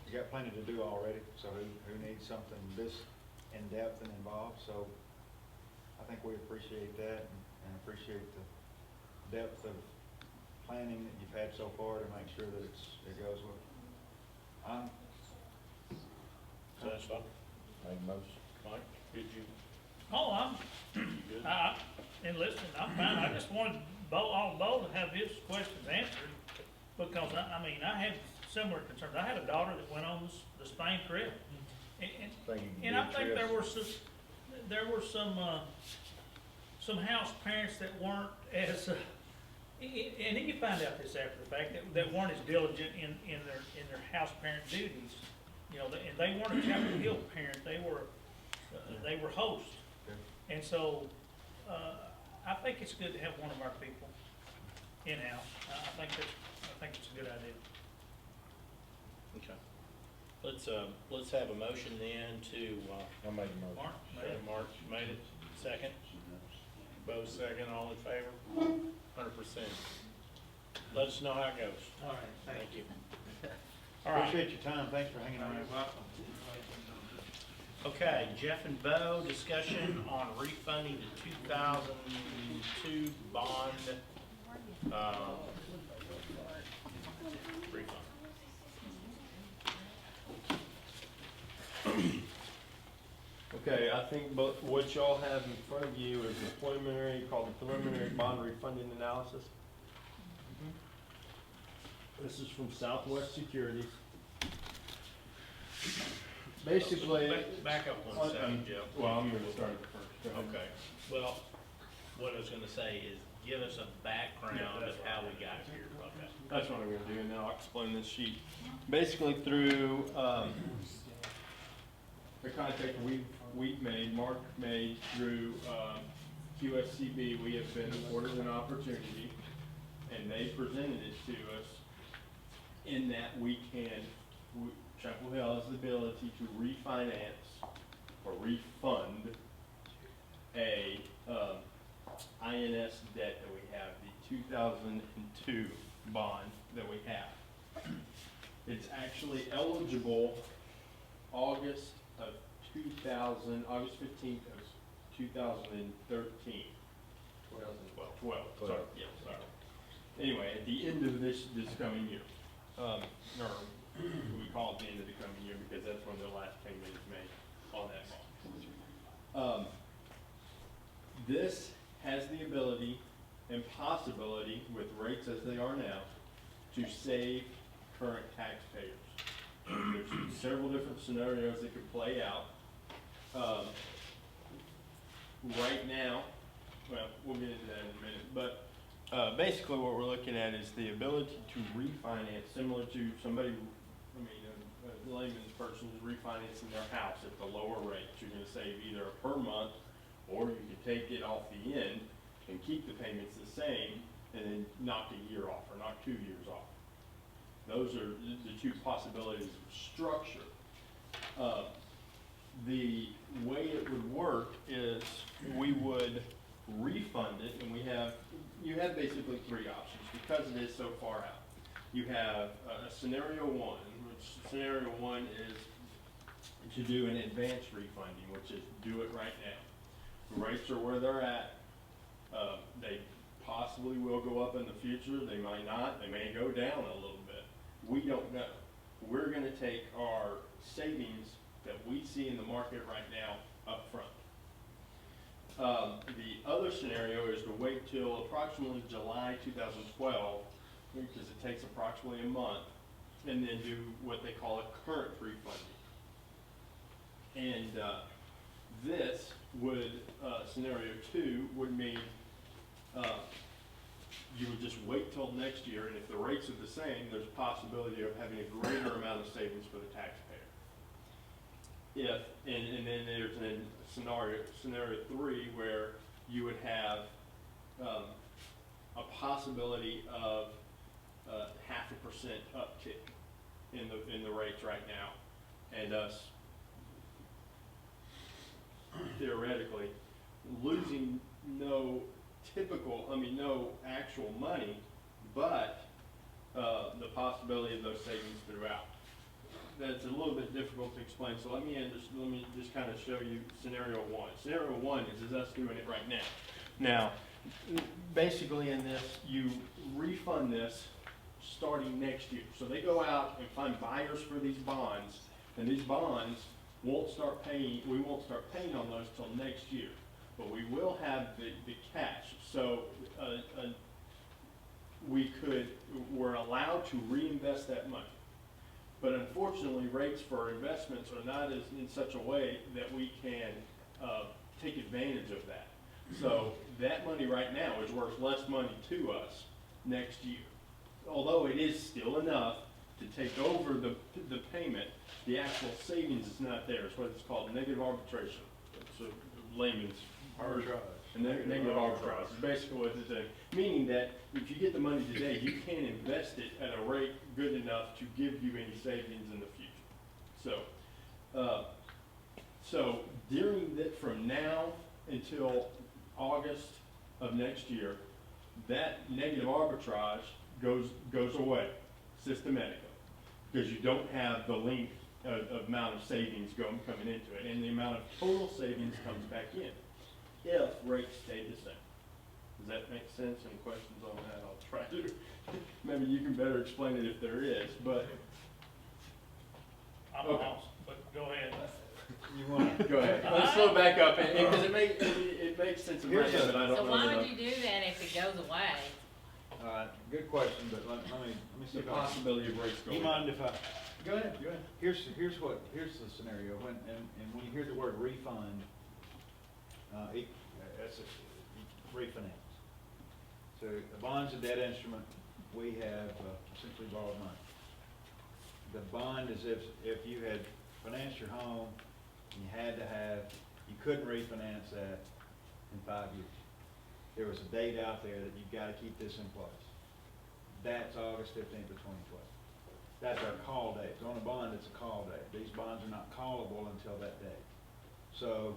You got plenty to do already, so who needs something this in-depth and involved? So I think we appreciate that, and appreciate the depth of planning that you've had so far to make sure that it goes well. So that's fine. Make most. Mike, did you, Oh, you good? and listen, I'm fine, I just wanted Bo to have his questions answered, because I mean, I had similar concerns. I had a daughter that went on the Spain trip, and I think there were some house parents that weren't as, and then you find out this after the fact, that weren't as diligent in their house parent duties. You know, and they weren't a Chapel Hill parent, they were hosts. And so, I think it's good to have one of our people in-house. I think it's a good idea. Okay. Let's have a motion then to, I'll make a motion. Mark made it, second. Bo second, all in favor? 100%. Let us know how it goes. All right, Thank you. All right. Appreciate your time, thanks for hanging All around. right, welcome. Okay, Jeff and Bo, discussion on refunding the 2002 bond, refund. Okay, I think what y'all have in front of you is a preliminary, called the preliminary bond refunding analysis. This is from Southwest Securities. Basically. Back up one second, Jeff. Well, I'm gonna start it first. Go ahead. Okay, well, what I was gonna say is, give us a background of how we got here. Okay. That's what I'm gonna do, and now I'll explain this sheet. Basically through, the contact we've made, Mark made through, QSCB, we have been afforded an opportunity, and they presented it to us in that Chapel Hill has the ability to refinance or refund a, INS debt that we have, the 2002 bond that we have. It's actually eligible August 15th of 2013. 12, sorry, yeah, sorry. Anyway, at the end of this coming year, or we call it the end of the coming year because that's when the last payment is made on that bond. This has the ability and possibility, with rates as they are now, to save current taxpayers. There's several different scenarios that could play out. Right now, well, we'll get into that in a minute, but basically what we're looking at is the ability to refinance, similar to somebody, a layman's person is refinancing their house at the lower rate. You're gonna save either per month, or you could take it off the end and keep the payments the same, and then knock a year off, or knock 2 years off. Those are the two possibilities of structure. The way it would work is we would refund it, and you have basically three options because it is so far out. You have scenario one, which scenario one is to do an advanced refunding, which is do it right now. The rates are where they're at. They possibly will go up in the future. They might not. They may go down a little bit. We don't know. We're going to take our savings that we see in the market right now up front. The other scenario is to wait till approximately July 2012, because it takes approximately a month, and then do what they call a current refunding. And this would, scenario two would mean you would just wait till next year, and if the rates are the same, there's a possibility of having a greater amount of savings for the taxpayer. And then there's scenario three where you would have a possibility of 0.5% uptick in the rates right now, and us theoretically losing no actual money, but the possibility of those savings throughout. That's a little bit difficult to explain, so let me just kind of show you scenario one. Scenario one is us doing it right now. Now, basically in this, you refund this starting next year. So they go out and find buyers for these bonds, and these bonds we won't start paying on those till next year. But we will have the cash. So we're allowed to reinvest that money. But unfortunately, rates for investments are not in such a way that we can take advantage of that. So that money right now is worth less money to us next year. Although it is still enough to take over the payment, the actual savings is not there. It's what it's called negative arbitration. It's a layman's arbitrage. And negative arbitrage is basically what it's saying. Meaning that if you get the money today, you can't invest it at a rate good enough to give you any savings in the future. So during that, from now until August of next year, that negative arbitrage goes away systematically, because you don't have the length of amount of savings coming into it, and the amount of total savings comes back in if rates stay the same. Does that make sense? Any questions on that? I'll try to. Maybe you can better explain it if there is, but. I'm Okay. lost, but go ahead. You want to? Go ahead. Let's slow back up, because it makes sense in my head, but I don't know. So why that would you do that if it goes away? All right, good question, but let me see The if I can. possibility of rates going. You mind if I? Go ahead. Here's the scenario, and when you hear the word refund, that's a refinance. So the bond's a debt instrument, we have essentially borrowed money. The bond is if you had financed your home, and you couldn't refinance that in 5 years. There was a date out there that you've got to keep this in place. That's August 15th of 2012. That's our call date. On a bond, it's a call date. These bonds are not callable until that date. So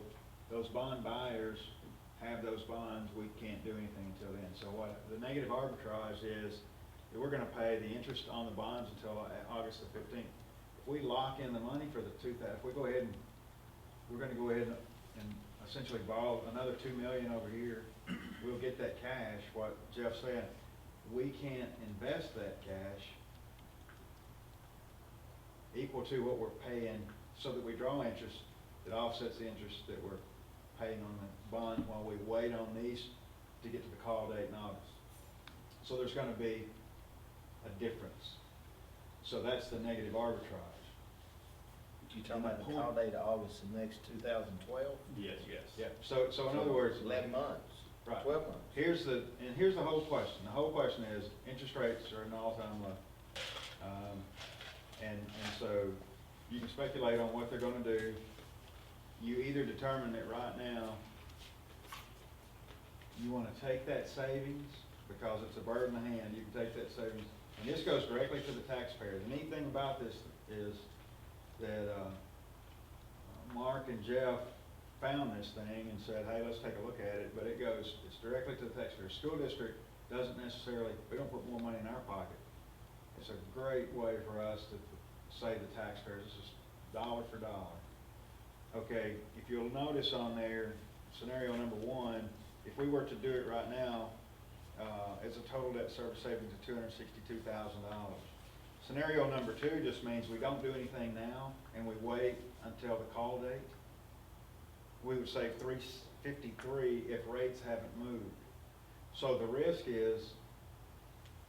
those bond buyers have those bonds. We can't do anything until then. So what the negative arbitrage is, we're going to pay the interest on the bonds until August the 15th. If we lock in the money for the if we go ahead and we're going to go ahead and essentially borrow another 2 million over here, we'll get that cash, what Jeff said, we can't invest that cash equal to what we're paying, so that we draw interest that offsets the interest that we're paying on the bond while we wait on these to get to the call date in August. So there's gonna be a difference. So that's the negative arbitrage. You talking about the call date of August of next 2012? Yes. Yeah, so in other words. 11 months, Right. 12 months. Here's the whole question. The whole question is, interest rates are an all-time low. And so you can speculate on what they're gonna do. You either determine that right now, you wanna take that savings, because it's a bird in the hand, you can take that savings, and this goes directly to the taxpayer. The neat thing about this is that, Mark and Jeff found this thing and said, hey, let's take a look at it, but it's directly to the taxpayer. School district doesn't necessarily, we don't put more money in our pocket. It's a great way for us to save the taxpayers. This is dollar for dollar. Okay, if you'll notice on there, scenario number 1, if we were to do it right now, it's a total debt service savings of $262,000. Scenario number 2 just means we don't do anything now and we wait until the call date. We would save $353 if rates haven't moved. So the risk is,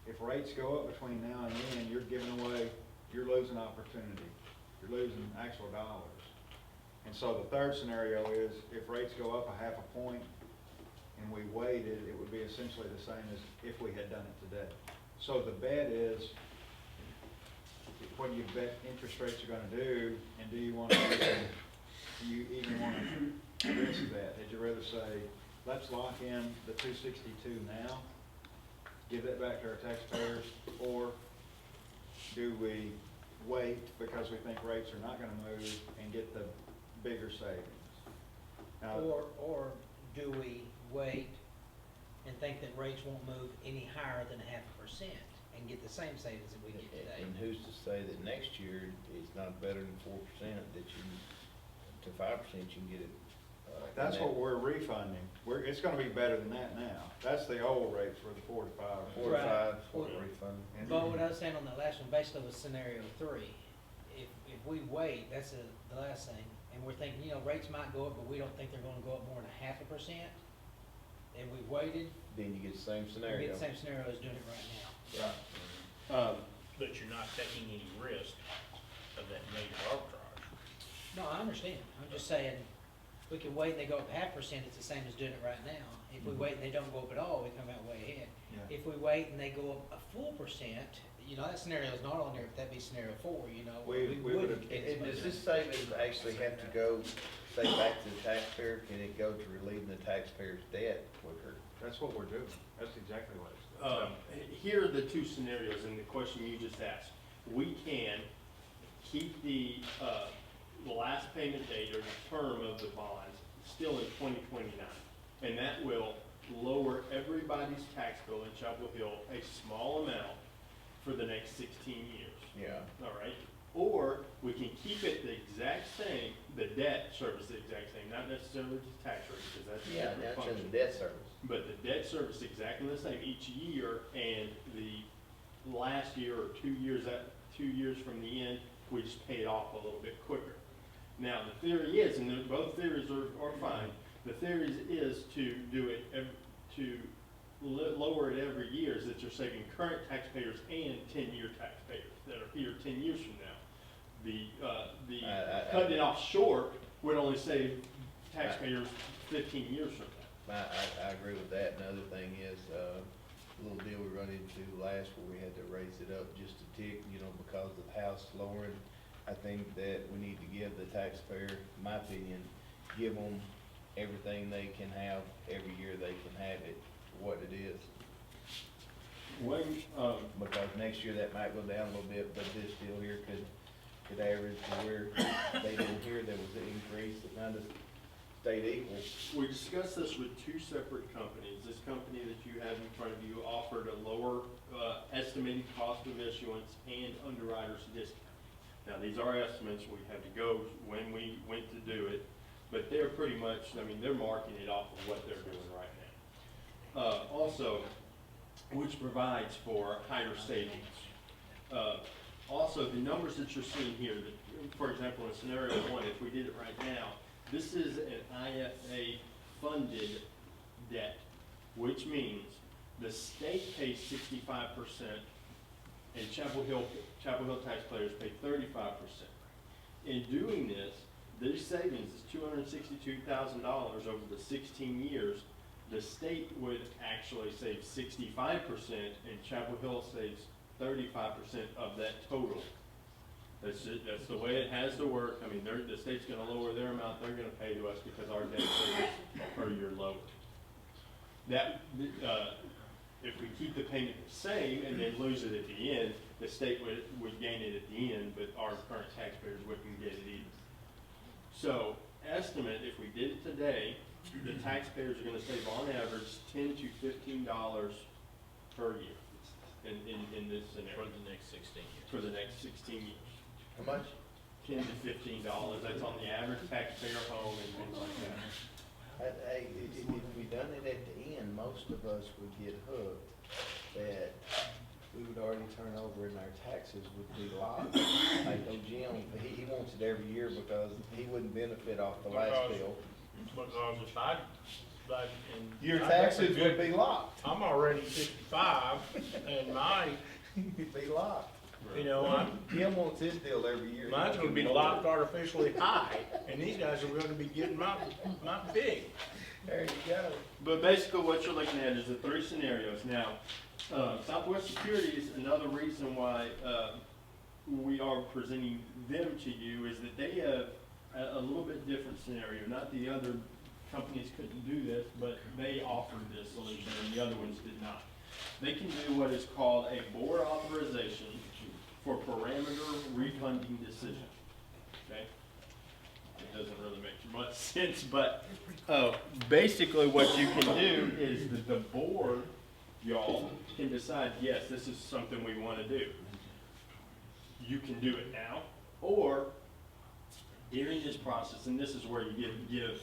if rates go up between now and then, you're losing opportunity. You're losing actual dollars. And so the third scenario is, if rates go up a half a point and we waited, it would be essentially the same as if we had done it today. So the bet is, what do you bet interest rates are gonna do, and do you even want to risk that? Would you rather say, let's lock in the 262 now, give that back to our taxpayers, or do we wait because we think rates are not gonna move and get the bigger savings? Now, Or do we wait and think that rates won't move any higher than 0.5% and get the same savings that we get today? And who's to say that next year it's not better than 4%, that you, to 5% you can get it? that's what we're refunding. It's gonna be better than that now. That's the old rate for the 4 to 5. 4 to 5, Right. what we're refunding. But what I was saying on that last one, basically was scenario 3. If we wait, that's the last thing, and we're thinking, rates might go up, but we don't think they're gonna go up more than 0.5%, and we waited, Then you get the same we scenario. get the same scenario as doing it right now. Right. But you're not taking any risk of that negative arbitrage. No, I understand. I'm just saying, we can wait and they go up 0.5%, it's the same as doing it right now. If we wait and they don't go up at all, we come out way ahead. Yeah. If we wait and they go up a full percent, that scenario is not on there, but that'd be scenario 4, We wouldn't would've- get as And much. does this savings actually have to go, say, back to the taxpayer? Can it go to relieving the taxpayer's debt quicker? That's what we're doing. That's exactly what it's doing. Here are the two scenarios in the question you just asked. We can keep the last payment date or the term of the bonds still in 2029. And that will lower everybody's tax bill in Chapel Hill a small amount for the next 16 years. Yeah. All right? Or we can keep it the exact same, the debt service the exact same, not necessarily the tax rate, because that's a Yeah, different that's function. in the debt service. But the debt service exactly the same each year, and the last year or 2 years, 2 years from the end, we just pay it off a little bit quicker. Now, the theory is, and both theories are fine, the theory is to do it, lower it every year, is that you're saving current taxpayers and 10-year taxpayers that are here 10 years from now. Cutting it off short would only save taxpayers 15 years from now. I agree with that. Another thing is, a little deal we run into last where we had to raise it up just a tick, because of the house lowering. I think that we need to give the taxpayer, in my opinion, give them everything they can have every year they can have it, what it is. Because next year that might go down a little bit, but this deal here could average to where they didn't hear there was an increase that kind of stayed equal. We discussed this with two separate companies. This company that you have in front of you offered a lower estimated cost of issuance and underwriter's discount. Now, these are estimates. We had to go when we went to do it, but they're pretty much, I mean, they're marking it off of what they're doing right now. Also, which provides for higher savings. Also, the numbers that you're seeing here, that, for example, in scenario one, if we did it right now, this is an IFA funded debt, which means the state pays 65% and Chapel Hill taxpayers pay 35%. In doing this, their savings is $262,000 over the 16 years. The state would actually save 65% and Chapel Hill saves 35% of that total. That's it, that's the way it has to work. I mean, the state's gonna lower their amount, they're gonna pay to us because our debt service per year lower. That, if we keep the payment the same and then lose it at the end, the state would gain it at the end, but our current taxpayers wouldn't get it either. So, estimate, if we did it today, the taxpayers are gonna save on average $10 to $15 per year in this scenario. For the next 16 years. For the next 16 years. How much? $10 to $15, that's on the average taxpayer home and things like that. Hey, if we done it at the end, most of us would get hooked that we would already turn over and our taxes would be locked. Like, oh, Jim, he wants it every year because he wouldn't benefit off the last bill. Because if I, Your taxes would be locked. I'm already 55 and mine, Be locked. you know, Jim wants his deal every year. mine's gonna be locked artificially high, and these guys are gonna be getting my big. There you go. But basically what you're looking at is the three scenarios. Now, Southwest Securities, another reason why we are presenting them to you is that they have a little bit different scenario. Not the other companies couldn't do this, but they offered this solution and the other ones did not. They can do what is called a board authorization for parameter refunding decision. Okay? It doesn't really make much sense, but basically what you can do is that the board, y'all, can decide, yes, this is something we want to do. You can do it now, or during this process, and this is where you give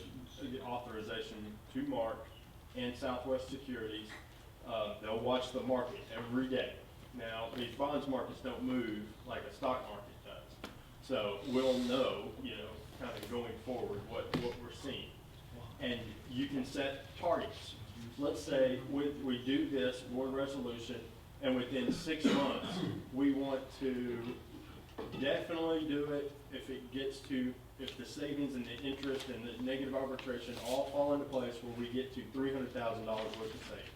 the authorization to Mark and Southwest Securities. They'll watch the market every day. Now, these bonds markets don't move like a stock market does. So we'll know, you know, kind of going forward what we're seeing. And you can set targets. Let's say we do this board resolution, and within 6 months, we want to definitely do it if the savings and the interest and the negative arbitration all fall into place where we get to $300,000 worth of savings.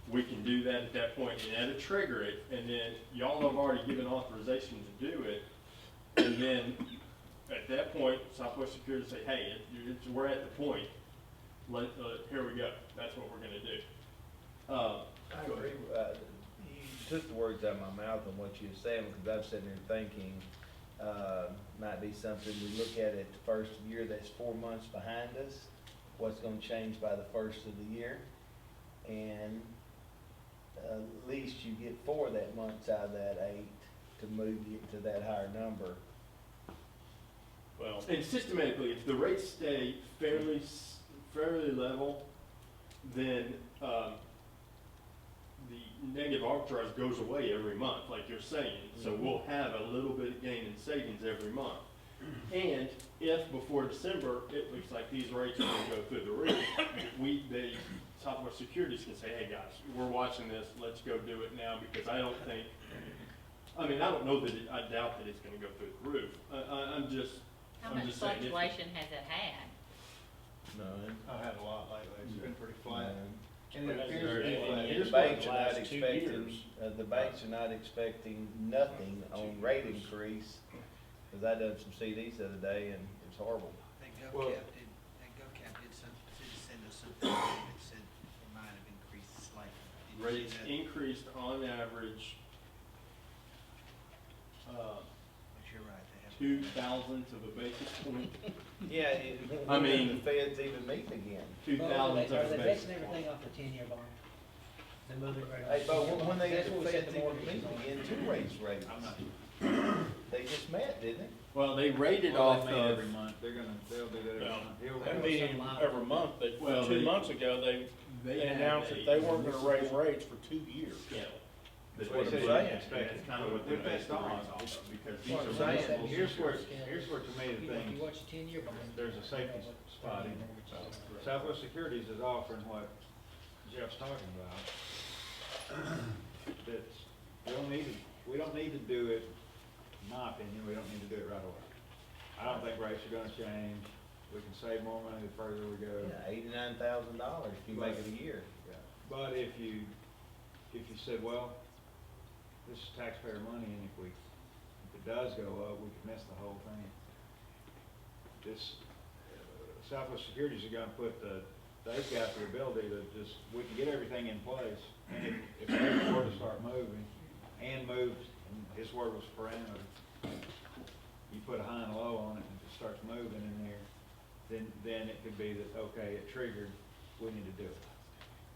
We can do that at that point and that'll trigger it, and then y'all have already given authorization to do it. And then at that point, Southwest Securities say, hey, we're at the point. Here we go. That's what we're going to do. I agree. You took the words out of my mouth on what you were saying, because I was sitting there thinking, might be something we look at the first year that's 4 months behind us, what's gonna change by the first of the year, and at least you get 4 that months out of that 8 to move you to that higher number. Well, and systematically, if the rates stay fairly level, then the negative arbitrage goes away every month, like you're saying. So we'll have a little bit of gain in savings every month. And if before December it looks like these rates are going to go through the roof, Southwest Securities can say, hey guys, we're watching this, let's go do it now, because I don't know that I doubt that it's going to go through the roof. I'm just How I'm much just saying, fluctuation has it had? None. I've had a lot lately, it's been pretty flat. And it appears to be And the banks are not expecting, the banks are not expecting nothing on rate increase, because I done some CDs the other day and it's horrible. That Well- GovCap did send us something that said it might have increased slightly. Did you see rates that? increased on average But you're right, they have. 2,000ths of a basis point. Yeah, I mean- the Fed's even meeting again. 2,000ths of a basis point. off the 10-year bond? They're moving right Hey, but when they, That's the what we said Fed's the even mortgage meeting is on. again to raise rates. I'm not. they just met, didn't they? Well, they rated Well, off they meet of, every month, they'll do that every Well, month. He'll- They're meeting every month, but Well, 2 they- months ago, they had announced a that they weren't gonna raise municipal- rates for 2 years. Yeah. That's what what I'm I'm saying. saying. That's kind of what With they're that based on, story, because these That's are what I'm saying. municipal Here's where, securities. here's where to me the You thing, watch a 10-year bond. there's a safety spot in it. Southwest Securities is offering what Jeff's talking about. That's, we don't need to do it, in my opinion, we don't need to do it right away. I don't think rates are gonna change, we can save more money the further we go. Yeah, $89,000 if you make it a year. But if you said, well, this is taxpayer money, and if it does go up, we could miss the whole thing. This, Southwest Securities are gonna put they've got the ability to just, we can get everything in place, and if they were to start moving, and moves, and his word was parameter, you put a high and low on it, and if it starts moving in there, then it could be that, okay, it triggered, we need to do it.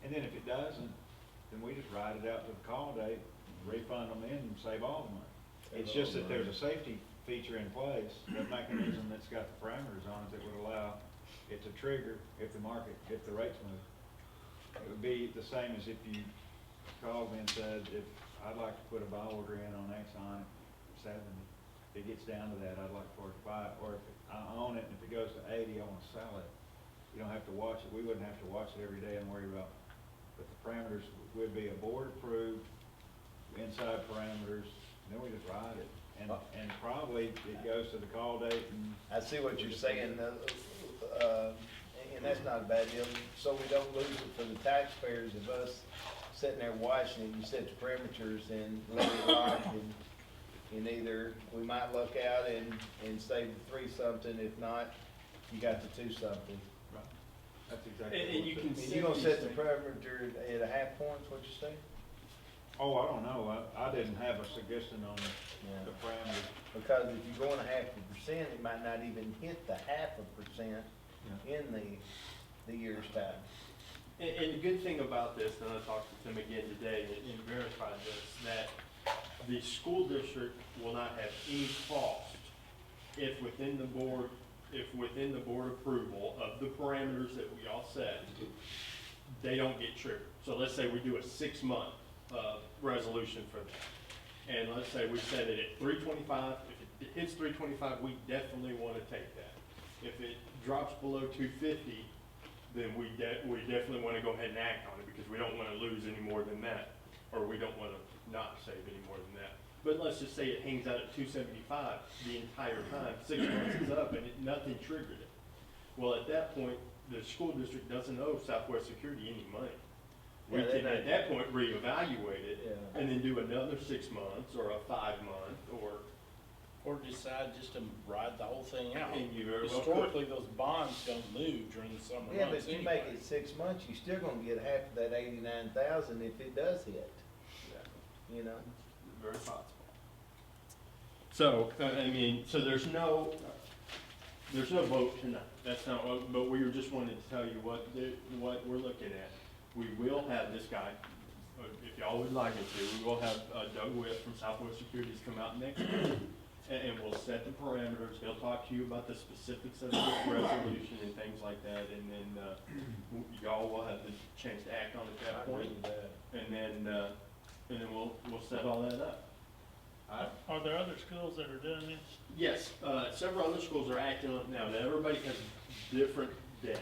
And then if it doesn't, then we just ride it out to the call date, refund them in and save all the money. It's just that there's a safety feature in place, a mechanism that's got the parameters on it that would allow it to trigger if the rates move. It would be the same as if you called me and said, if I'd like to put a buy order in on Exxon at 70, if it gets down to that, I'd like for it to buy it, or if I own it and if it goes to 80, I wanna sell it. You don't have to watch it, we wouldn't have to watch it every day and worry about, but the parameters would be a board approved, inside parameters, and then we just ride it. And probably it goes to the call date and. I see what you're saying, and that's not a bad deal, so we don't lose it for the taxpayers of us sitting there watching it. You set the parameters and let it rock, and either we might luck out and save the 3-something, if not, you got the 2-something. Right. That's exactly. And you can And set you gonna these set the things- parameter at a half point, is what you say? Oh, I don't know, I didn't have a suggestion on Yeah. the parameters. Because if you're going a 0.5%, it might not even hit the 0.5% in the year's time. And the good thing about this, and I talked to Tim again today and verified this, that the school district will not have any cost if within the board approval of the parameters that we all set, they don't get triggered. So let's say we do a 6-month resolution for that. And let's say we set it at 325, if it hits 325, we definitely want to take that. If it drops below 250, then we definitely want to go ahead and act on it, because we don't want to lose any more than that, or we don't want to not save any more than that. But let's just say it hangs out at 275 the entire time, 6 months is up, and nothing triggered it. Well, at that point, the school district doesn't owe Southwest Security any money. We Yeah, they can, at don't. that point, reevaluate it, Yeah. and then do another 6 months, or a 5-month, Or decide just to ride the whole thing out. And you very well could. Historically, those bonds don't move during the summer Yeah, but months if you make anyway. it 6 months, you're still gonna get half of that 89,000 if it does hit, you know? very possible. So, I mean, so there's no vote tonight, that's not, but we were just wanted to tell you what we're looking at. We will have this guy, if y'all would like it to, we will have Doug Witt from Southwest Securities come out next week, and we'll set the parameters, he'll talk to you about the specifics of the resolution and things like that, and then, y'all will have the chance to act on it at that point. And then we'll set all that up. Are there other schools that are doing this? Yes, several other schools are acting on it now. Now, everybody has different days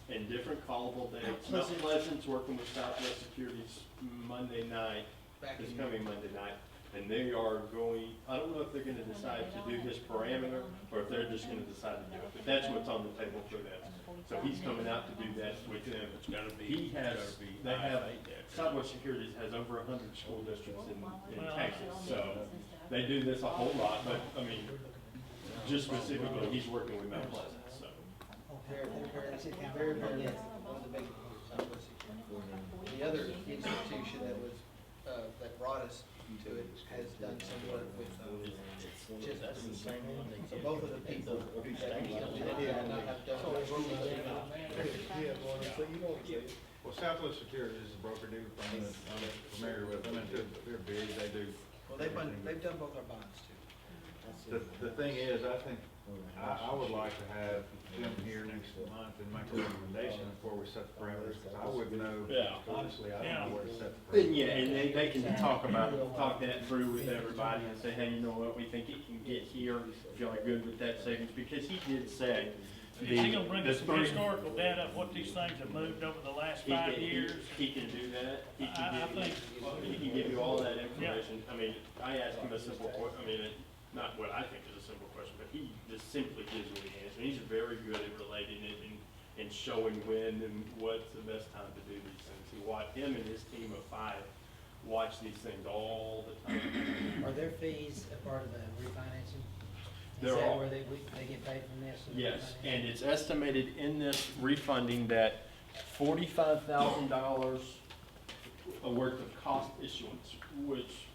and different callable dates. Mount Pleasant's working with Southwest Securities Monday night, this coming Monday night. And they are going, I don't know if they're gonna decide to do his parameter, or if they're just gonna decide to do it, but that's what's on the table for them. So he's coming out to do that with them. It's gotta be, He has, gotta be they have, IFA there. Southwest Securities has over 100 school districts in Well, Texas, so they do this a whole lot, but, I mean, just specifically, he's working with Mount Pleasant, so. Very, yes, one of the big, the other institution that was, that brought us to it has done some work with, just, That's the same one they so did. both of the people that we did, have done. Well, Southwest Securities is a broker dealer firm that I'm familiar with, I mean, they're big, they do. Well, they've done both our bonds too. The thing is, I think, I would like to have Jim here next month and make a recommendation before we set the parameters, because I wouldn't know, Yeah. honestly, I don't know where to set the Then, parameters. yeah, and they can talk that through with everybody and say, hey, you know what, we think it can get here, if y'all are good with that savings, because he did say. Is he gonna bring the us some three- historical data of what these things have moved over the last He 5 can- years? He can do that. He I can think- he can give you all that information. I mean, I asked him a simple I mean, not what I think is a simple question, but he just simply gives me the answer. He's very good at relating it and showing when and what's the best time to do these things. Him and his team of 5 watch these things all the time. Are their fees a part of the refinancing? Is They're that all- where they get paid from this? Yes, and it's estimated in this refunding that $45,000 worth of cost issuance, which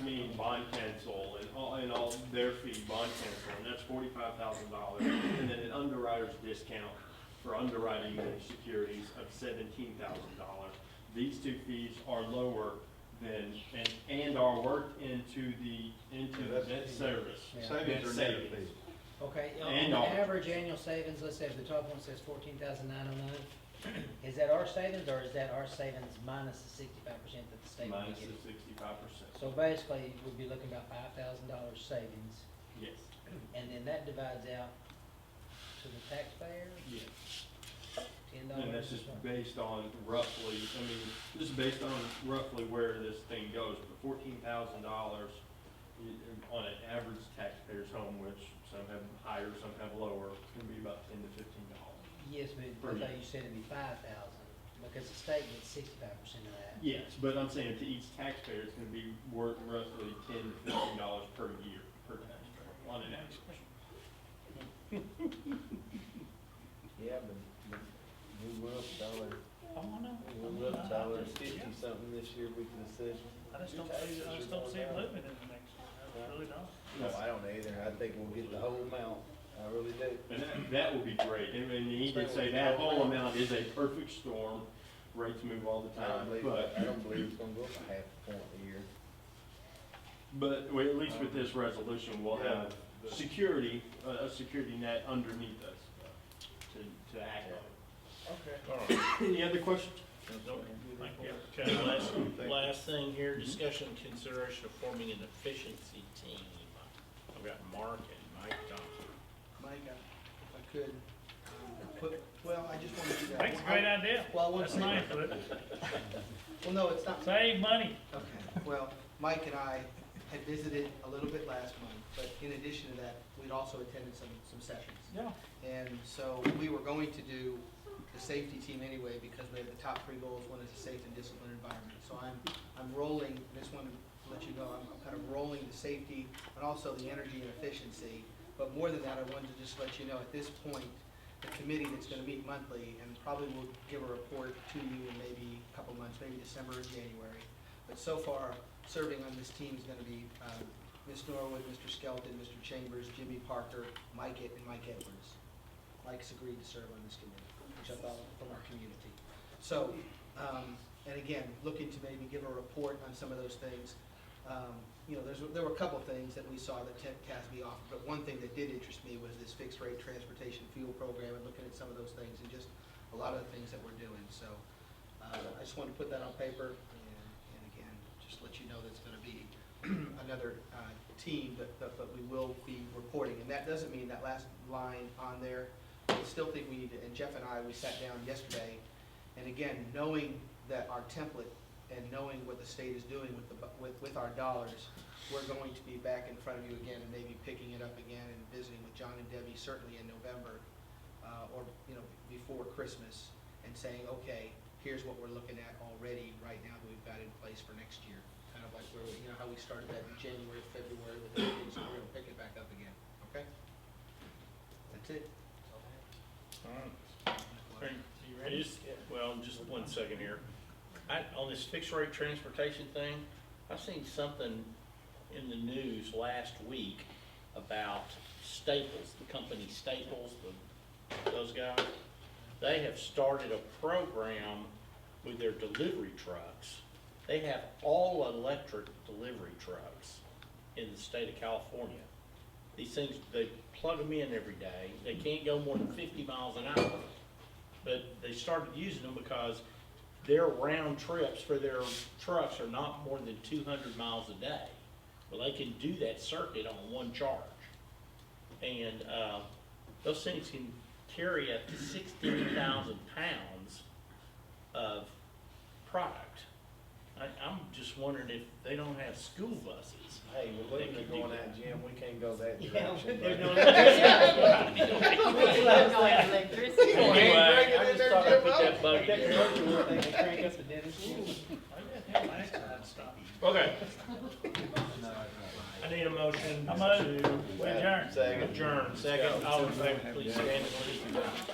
means bond cancel and all their fee, bond cancel, and that's $45,000. And then an underwriter's discount for underwriting the securities of $17,000. These 2 fees are lower than, and are worked into the debt service. Yeah. Savings are net fees. Okay, on And the all- average annual savings, let's say if the top one says 14,909, is that our savings or is that our savings minus the 65% that the state will be Minus the getting? 65%. So basically, we'd be looking about $5,000 savings, Yes, and then that divides out to the taxpayer, yes. $10. And that's just based on roughly, I mean, this is based on roughly where this thing goes. But $14,000 on an average taxpayer's home, which some have higher, some have lower, it's gonna be about $10 to $15. Yes, but I thought you said it'd be 5,000, because the state gets 65% of that. Yes, but I'm saying to each taxpayer, it's gonna be worth roughly $10 to $15 per year, per taxpayer, on an average. Yeah, but we went up Oh, I know. $50 something this year with the decision. I just don't see it moving in the next one. I really don't. No, I don't either. I think we'll get the whole amount. I really do. And that would be great. And he did say that whole amount is a perfect storm. Rates move all the time, but. I don't believe it's gonna go up a half a point a year. But at least with this resolution, we'll have security, a security net underneath us to act on. Okay. All right. Any other questions? Thank you. Okay, last thing here, discussion and consideration of forming an efficiency team. I've got Mark and Mike Thompson. Mike, if I could, I just wanted to do that. That's a great idea. Well, I want That's to say, nice, but well, no, it's not. save money. Okay, well, Mike and I had visited a little bit last month, but in addition to that, we'd also attended some sessions. Yeah. And so we were going to do the safety team anyway, because we have the top 3 goals. One is a safe and disciplined environment. So I'm rolling, just wanted to let you know, I'm kind of rolling the safety and also the energy and efficiency. But more than that, I wanted to just let you know at this point, the committee that's gonna meet monthly and probably will give a report to you in maybe a couple months, maybe December or January. But so far, serving on this team is gonna be Ms. Norwood, Mr. Skelton, Mr. Chambers, Jimmy Parker, Mike and Mike Edwards. Mike's agreed to serve on this committee, which I thought from our community. So, and again, looking to maybe give a report on some of those things. You know, there were a couple things that we saw that TASB offered, but one thing that did interest me was this fixed rate transportation fuel program and looking at some of those things and just a lot of the things that we're doing. So, I just wanted to put that on paper and again, just let you know that's gonna be another team, but we will be reporting. And that doesn't mean that last line on there, I still think we need to, and Jeff and I, we sat down yesterday, and again, knowing that our template and knowing what the state is doing with our dollars, we're going to be back in front of you again and maybe picking it up again and visiting with John and Debbie certainly in November, or, you know, before Christmas, and saying, okay, here's what we're looking at already right now that we've got in place for next year. Kind of like where, you know, how we started that in January, February with everything, so we're gonna pick it back up again, okay? That's it. All right. You ready? Well, just 1 second here. On this fixed rate transportation thing, I've seen something in the news last week about Staples, the company Staples, those guys. They have started a program with their delivery trucks. They have all electric delivery trucks in the state of California. these things, they plug them in every day. They can't go more than 50 miles an hour. But they started using them because their round trips for their trucks are not more than 200 miles a day. Well, they can do that circuit on one charge. And those things can carry up to 16,000 pounds of product. I'm just wondering if they don't have school buses. Hey, we're looking at going out, Jim, we can't go that direction. they're bro. doing Electricity. Anyway, I Bring it in just there, thought I'd Jim, put that bug in there. Maybe last time stop. Okay. I need a motion I move. to Adjourn. adjourn. Second, all in favor, please stand and leave.